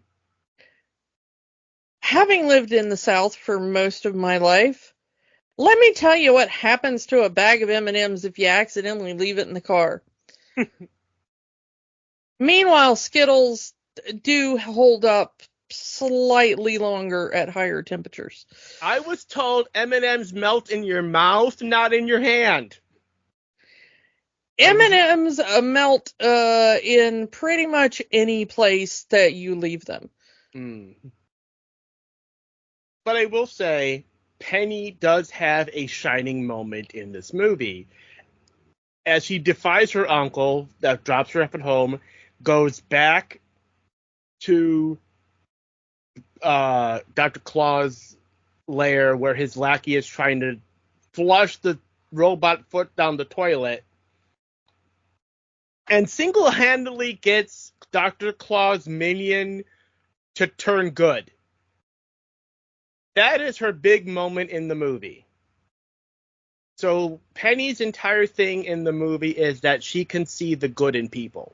S2: Having lived in the South for most of my life, let me tell you what happens to a bag of M&Ms if you accidentally leave it in the car. Meanwhile, Skittles do hold up slightly longer at higher temperatures.
S1: I was told M&Ms melt in your mouth, not in your hand.
S2: M&Ms melt in pretty much any place that you leave them.
S1: But I will say, Penny does have a shining moment in this movie. As she defies her uncle, that drops her off at home, goes back to Dr. Claw's lair where his lackey is trying to flush the robot foot down the toilet, and single-handedly gets Dr. Claw's minion to turn good. That is her big moment in the movie. So Penny's entire thing in the movie is that she can see the good in people.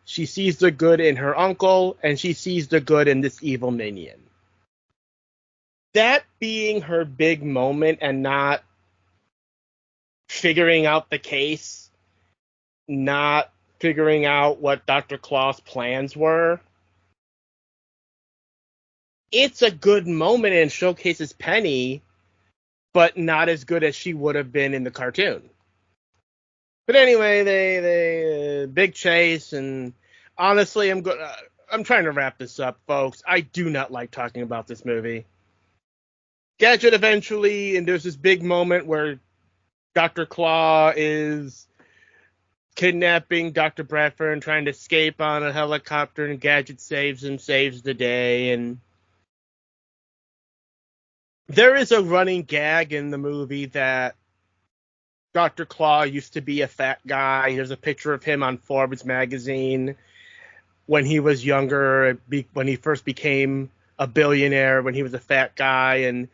S1: She sees the good in her uncle, and she sees the good in this evil minion. That being her big moment and not figuring out the case, not figuring out what Dr. Claw's plans were, it's a good moment and showcases Penny, but not as good as she would have been in the cartoon. But anyway, they big chase, and honestly, I'm trying to wrap this up, folks. I do not like talking about this movie. Gadget eventually, and there's this big moment where Dr. Claw is kidnapping Dr. Bradford and trying to escape on a helicopter, and Gadget saves him, saves the day, and there is a running gag in the movie that Dr. Claw used to be a fat guy. There's a picture of him on Forbes magazine when he was younger, when he first became a billionaire, when he was a fat guy, and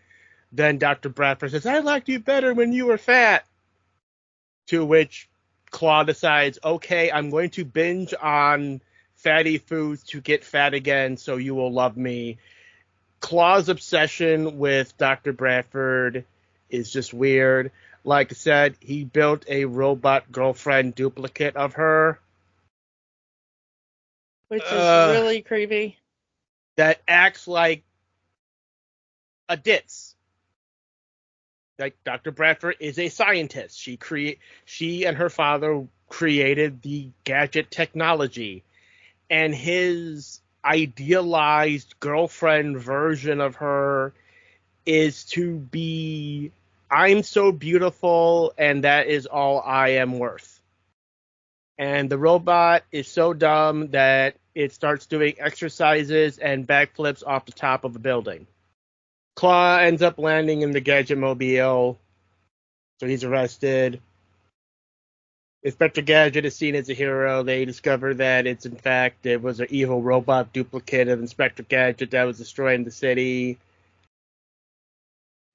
S1: then Dr. Bradford says, "I liked you better when you were fat." To which Claw decides, okay, I'm going to binge on fatty foods to get fat again, so you will love me. Claw's obsession with Dr. Bradford is just weird. Like I said, he built a robot girlfriend duplicate of her.
S2: Which is really creepy.
S1: That acts like a ditz. Like Dr. Bradford is a scientist. She and her father created the gadget technology, and his idealized girlfriend version of her is to be, I'm so beautiful and that is all I am worth. And the robot is so dumb that it starts doing exercises and backflips off the top of a building. Claw ends up landing in the Gadget Mobile, so he's arrested. Inspector Gadget is seen as a hero. They discover that it was an evil robot duplicate of Inspector Gadget that was destroying the city.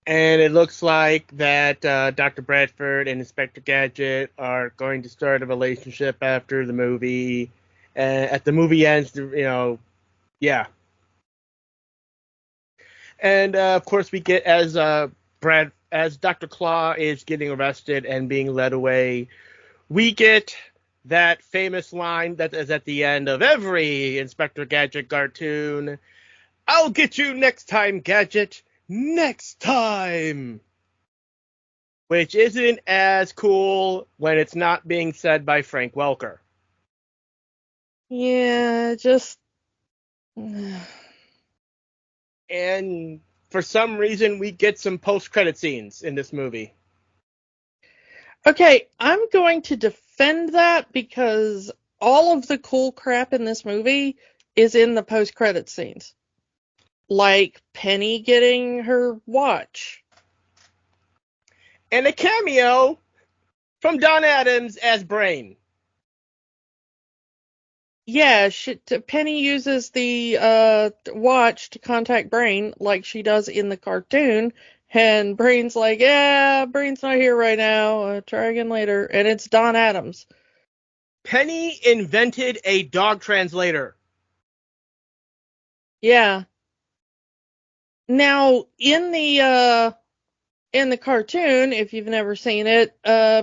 S1: And it looks like that Dr. Bradford and Inspector Gadget are going to start a relationship after the movie. At the movie ends, yeah. And of course, we get as Dr. Claw is getting arrested and being led away, we get that famous line that is at the end of every Inspector Gadget cartoon. "I'll get you next time, Gadget. Next time." Which isn't as cool when it's not being said by Frank Welker.
S2: Yeah, just...
S1: And for some reason, we get some post-credit scenes in this movie.
S2: Okay, I'm going to defend that because all of the cool crap in this movie is in the post-credit scenes. Like Penny getting her watch.
S1: And a cameo from Don Adams as Brain.
S2: Yeah, Penny uses the watch to contact Brain like she does in the cartoon, and Brain's like, yeah, Brain's not here right now, try again later, and it's Don Adams.
S1: Penny invented a dog translator.
S2: Yeah. Now, in the cartoon, if you've never seen it,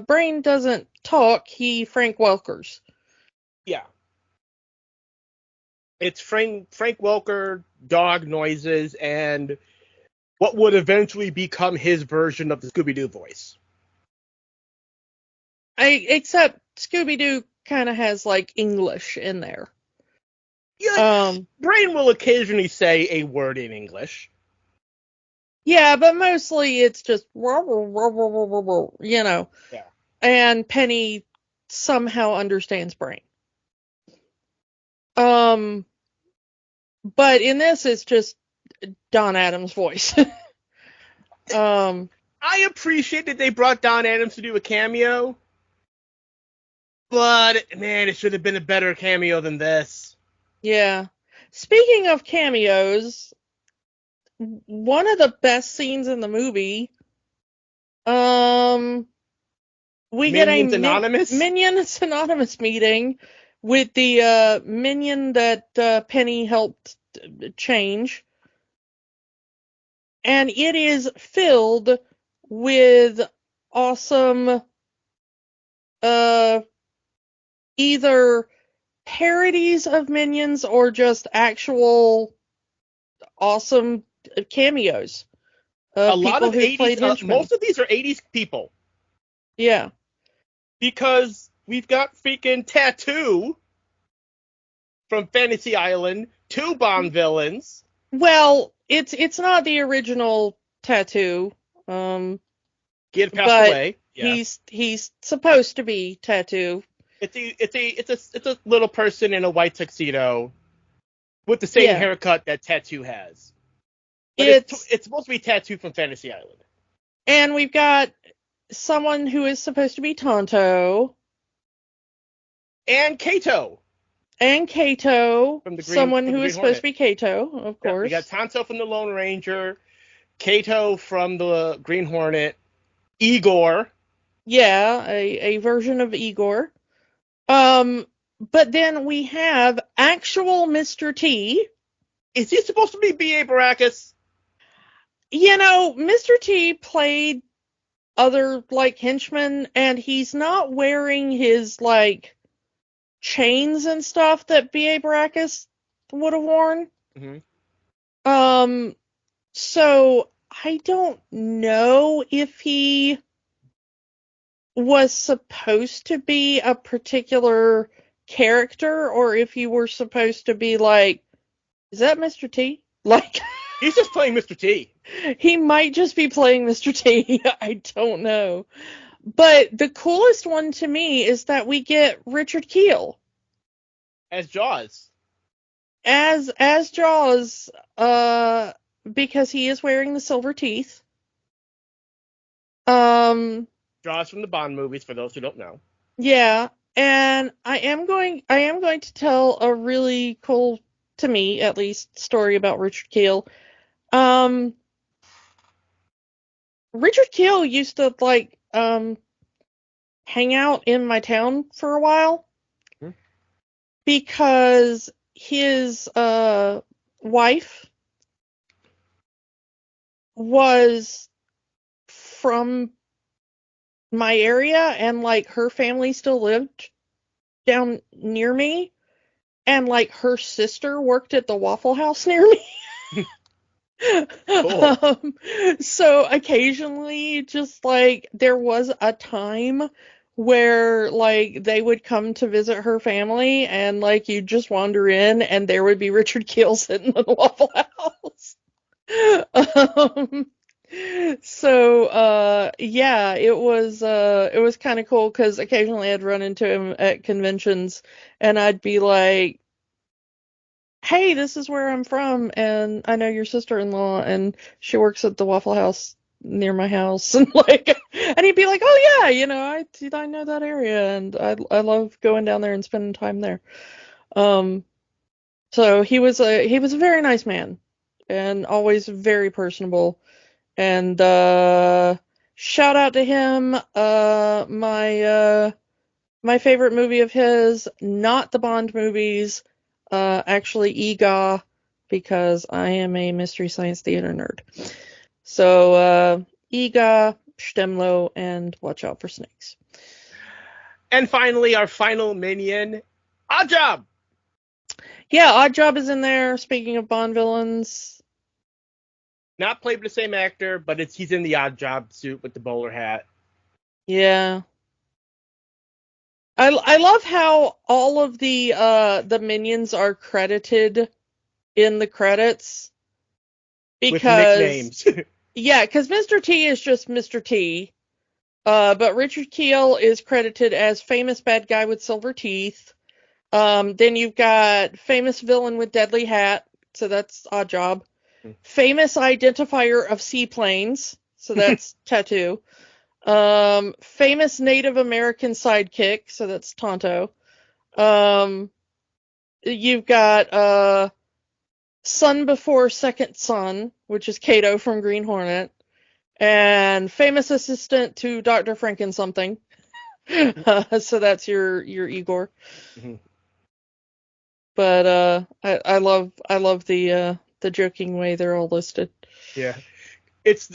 S2: Brain doesn't talk, he Frank Welkers.
S1: Yeah. It's Frank Welker, dog noises, and what would eventually become his version of the Scooby-Doo voice.
S2: Except Scooby-Doo kind of has like English in there.
S1: Yeah, Brain will occasionally say a word in English.
S2: Yeah, but mostly it's just, you know.
S1: Yeah.
S2: And Penny somehow understands Brain. But in this, it's just Don Adams' voice.
S1: I appreciate that they brought Don Adams to do a cameo, but man, it should have been a better cameo than this.
S2: Yeah. Speaking of cameos, one of the best scenes in the movie, we get a Minions Anonymous meeting with the minion that Penny helped change. And it is filled with awesome either parodies of Minions or just actual awesome cameos.
S1: A lot of 80s, most of these are 80s people.
S2: Yeah.
S1: Because we've got freaking Tattoo from Fantasy Island, 2 Bond villains.
S2: Well, it's not the original Tattoo.
S1: He had passed away.
S2: Yeah. He's supposed to be Tattoo.
S1: It's a little person in a white tuxedo with the same haircut that Tattoo has. But it's supposed to be Tattoo from Fantasy Island.
S2: And we've got someone who is supposed to be Tonto.
S1: And Kato.
S2: From someone who is supposed to be Kato, of course.
S1: We got Tonto from the Lone Ranger, Kato from the Green Hornet, Igor.
S2: Yeah, a version of Igor. But then we have actual Mr. T.
S1: Is he supposed to be B.A. Baracus?
S2: You know, Mr. T played other, like, henchmen, and he's not wearing his, like, chains and stuff that B.A. Baracus would have worn.
S1: Mm-hmm.
S2: So I don't know if he was supposed to be a particular character or if you were supposed to be like, is that Mr. T? Like,
S1: he's just playing Mr. T.
S2: He might just be playing Mr. T. I don't know. But the coolest one to me is that we get Richard Kiel
S1: as Jaws.
S2: As Jaws, because he is wearing the silver teeth.
S1: Jaws from the Bond movies, for those who don't know.
S2: Yeah, and I am going to tell a really cool, to me at least, story about Richard Kiel. Richard Kiel used to like hang out in my town for a while because his wife was from my area, and like her family still lived down near me, and like her sister worked at the Waffle House near me.
S1: Cool.
S2: So occasionally, just like there was a time where like they would come to visit her family, and like you'd just wander in and there would be Richard Kiel sitting in the Waffle House. So yeah, it was kind of cool because occasionally I'd run into him at conventions and I'd be like, hey, this is where I'm from, and I know your sister-in-law, and she works at the Waffle House near my house, and like, and he'd be like, oh yeah, you know, I know that area, and I love going down there and spending time there. So he was a very nice man, and always very personable, and shout out to him. My My favorite movie of his, not the Bond movies, actually EGA, because I am a Mystery Science Theater nerd. So, EGA, Stemlo, and Watch Out for Snakes.
S1: And finally, our final minion, Oddjob.
S2: Yeah, Oddjob is in there, speaking of Bond villains.
S1: Not played by the same actor, but he's in the Oddjob suit with the bowler hat.
S2: Yeah. I love how all of the minions are credited in the credits. Because,
S1: with nicknames.
S2: Yeah, because Mr. T is just Mr. T. But Richard Kiel is credited as famous bad guy with silver teeth. Then you've got famous villain with deadly hat, so that's Oddjob. Famous identifier of seaplanes, so that's Tattoo. Famous Native American sidekick, so that's Tonto. You've got Son Before Second Son, which is Kato from Green Hornet. And famous assistant to Dr. Franken something. So that's your Igor.
S1: Mm-hmm.
S2: But I love the joking way they're all listed.
S1: Yeah. It's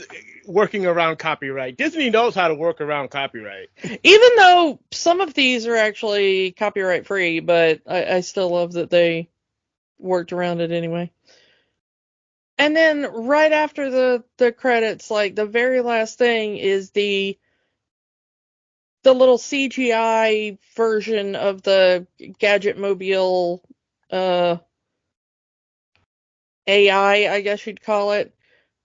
S1: working around copyright. Disney knows how to work around copyright.
S2: Even though some of these are actually copyright free, but I still love that they worked around it anyway. And then right after the credits, like the very last thing is the little CGI version of the Gadget Mobile AI, I guess you'd call it,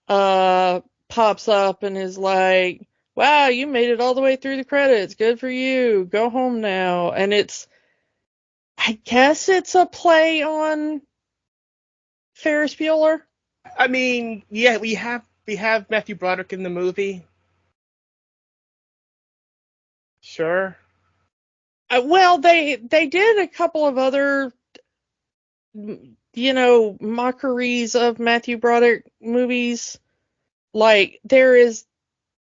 S2: pops up and is like, wow, you made it all the way through the credits. Good for you. Go home now. And I guess it's a play on Ferris Bueller.
S1: I mean, yeah, we have Matthew Broderick in the movie. Sure.
S2: Well, they did a couple of other, mockeries of Matthew Broderick movies. Like, there is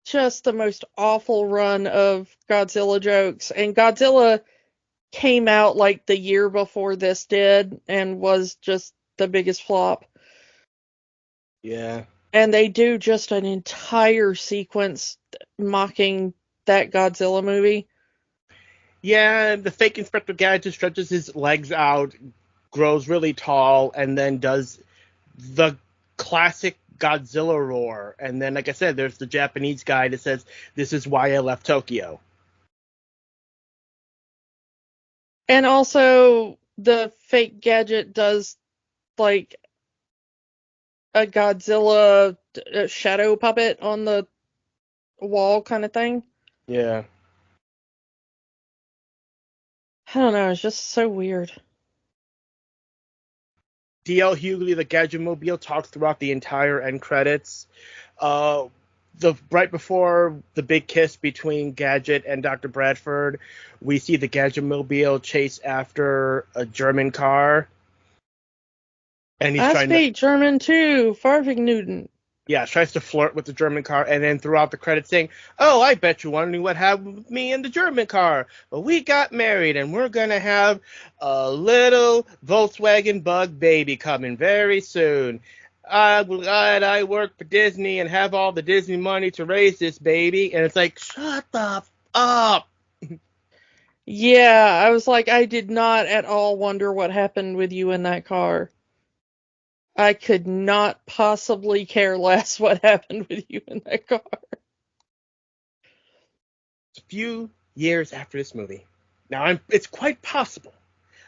S2: just the most awful run of Godzilla jokes, and Godzilla came out like the year before this did and was just the biggest flop.
S1: Yeah.
S2: And they do just an entire sequence mocking that Godzilla movie.
S1: Yeah, the fake Inspector Gadget stretches his legs out, grows really tall, and then does the classic Godzilla roar. And then, like I said, there's the Japanese guy that says, "This is why I left Tokyo."
S2: And also, the fake Gadget does like a Godzilla shadow puppet on the wall kind of thing.
S1: Yeah.
S2: I don't know, it's just so weird.
S1: D.L. Hughley, the Gadget-mobile, talks throughout the entire end credits. Right before the big kiss between Gadget and Dr. Bradford, we see the Gadget-mobile chase after a German car. And he's
S2: I speak German too, Farfignutten.
S1: Yeah, tries to flirt with the German car, and then throughout the credits saying, "Oh, I bet you're wondering what happened with me and the German car. But we got married, and we're going to have a little Volkswagen Bug baby coming very soon. I'm glad I work for Disney and have all the Disney money to raise this baby." And it's like, shut the up.
S2: Yeah, I was like, I did not at all wonder what happened with you in that car. I could not possibly care less what happened with you in that car.
S1: A few years after this movie. Now, it's quite possible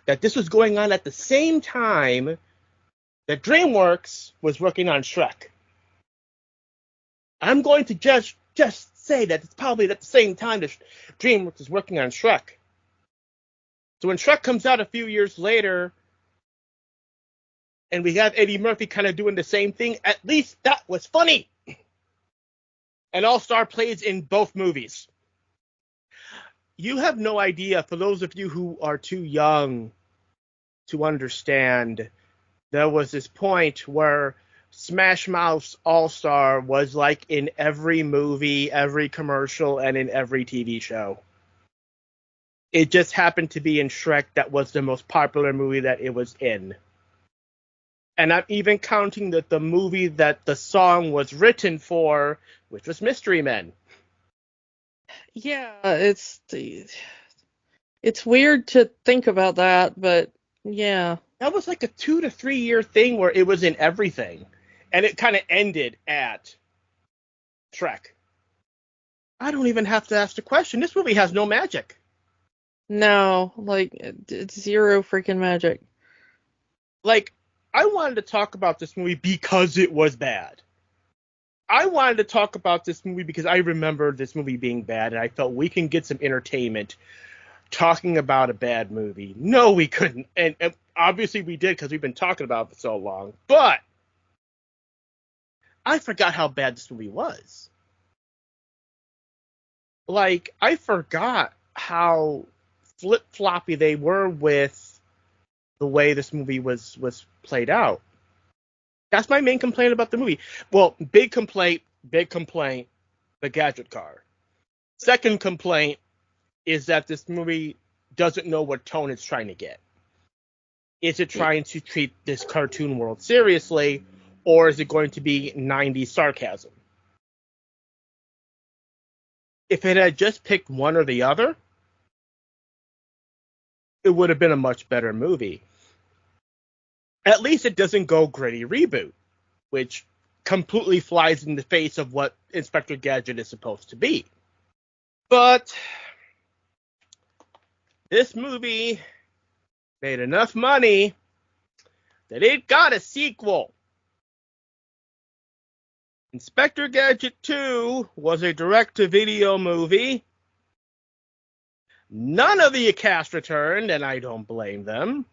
S1: that this was going on at the same time that DreamWorks was working on Shrek. I'm going to just say that it's probably at the same time that DreamWorks was working on Shrek. So when Shrek comes out a few years later, and we have Eddie Murphy kind of doing the same thing, at least that was funny. An all-star plays in both movies. You have no idea, for those of you who are too young to understand, there was this point where Smash Mouth's All-Star was like in every movie, every commercial, and in every TV show. It just happened to be in Shrek that was the most popular movie that it was in. And I'm even counting that the movie that the song was written for, which was Mystery Men.
S2: Yeah, it's weird to think about that, but yeah.
S1: That was like a 2 to 3 year thing where it was in everything. And it kind of ended at Shrek. I don't even have to ask the question. This movie has no magic.
S2: No, like, it's zero freaking magic.
S1: Like, I wanted to talk about this movie because it was bad. I wanted to talk about this movie because I remember this movie being bad, and I felt we can get some entertainment talking about a bad movie. No, we couldn't. And obviously we did because we've been talking about it for so long. But I forgot how bad this movie was. Like, I forgot how flip-floppy they were with the way this movie was played out. That's my main complaint about the movie. Well, big complaint, the gadget car. Second complaint is that this movie doesn't know what tone it's trying to get. Is it trying to treat this cartoon world seriously, or is it going to be 90s sarcasm? If it had just picked one or the other, it would have been a much better movie. At least it doesn't go gritty reboot, which completely flies in the face of what Inspector Gadget is supposed to be. But this movie made enough money that it got a sequel. Inspector Gadget 2 was a direct-to-video movie. None of the cast returned, and I don't blame them.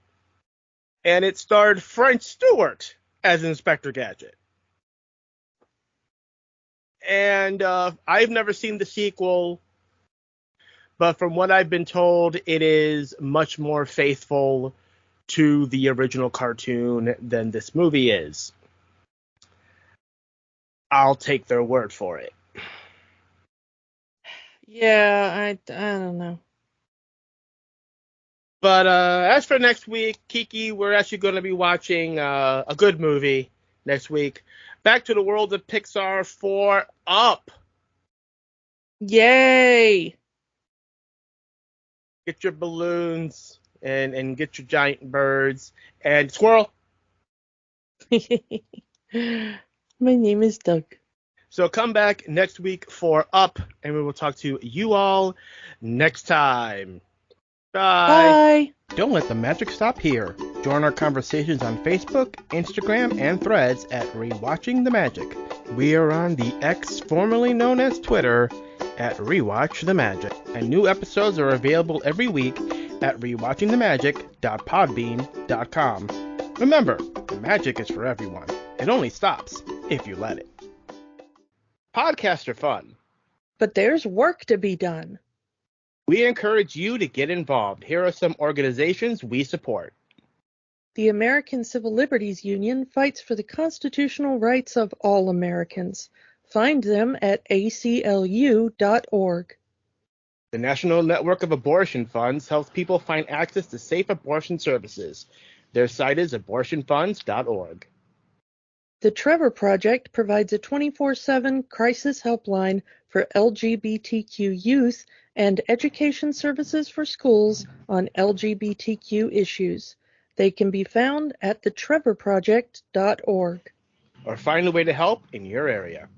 S1: And it starred French Stewart as Inspector Gadget. And I've never seen the sequel, but from what I've been told, it is much more faithful to the original cartoon than this movie is. I'll take their word for it.
S2: Yeah, I don't know.
S1: But as for next week, Kiki, we're actually going to be watching a good movie next week. Back to the world of Pixar for Up.
S2: Yay!
S1: Get your balloons and get your giant birds. And squirrel.
S2: My name is Doug.
S1: So come back next week for Up, and we will talk to you all next time. Bye.
S2: Bye.
S1: Don't let the magic stop here. Join our conversations on Facebook, Instagram, and Threads at Rewatching the Magic. We are on the X formerly known as Twitter at Rewatch the Magic. And new episodes are available every week at rewatchingthemagic.podbean.com. Remember, the magic is for everyone. It only stops if you let it. Podcasts are fun.
S2: But there's work to be done.
S1: We encourage you to get involved. Here are some organizations we support.
S2: The American Civil Liberties Union fights for the constitutional rights of all Americans. Find them at aclu.org.
S1: The National Network of Abortion Funds helps people find access to safe abortion services. Their site is abortionfunds.org.
S2: The Trevor Project provides a 24/7 crisis helpline for LGBTQ youth and education services for schools on LGBTQ issues. They can be found at thetrevorproject.org.
S1: Or find a way to help in your area.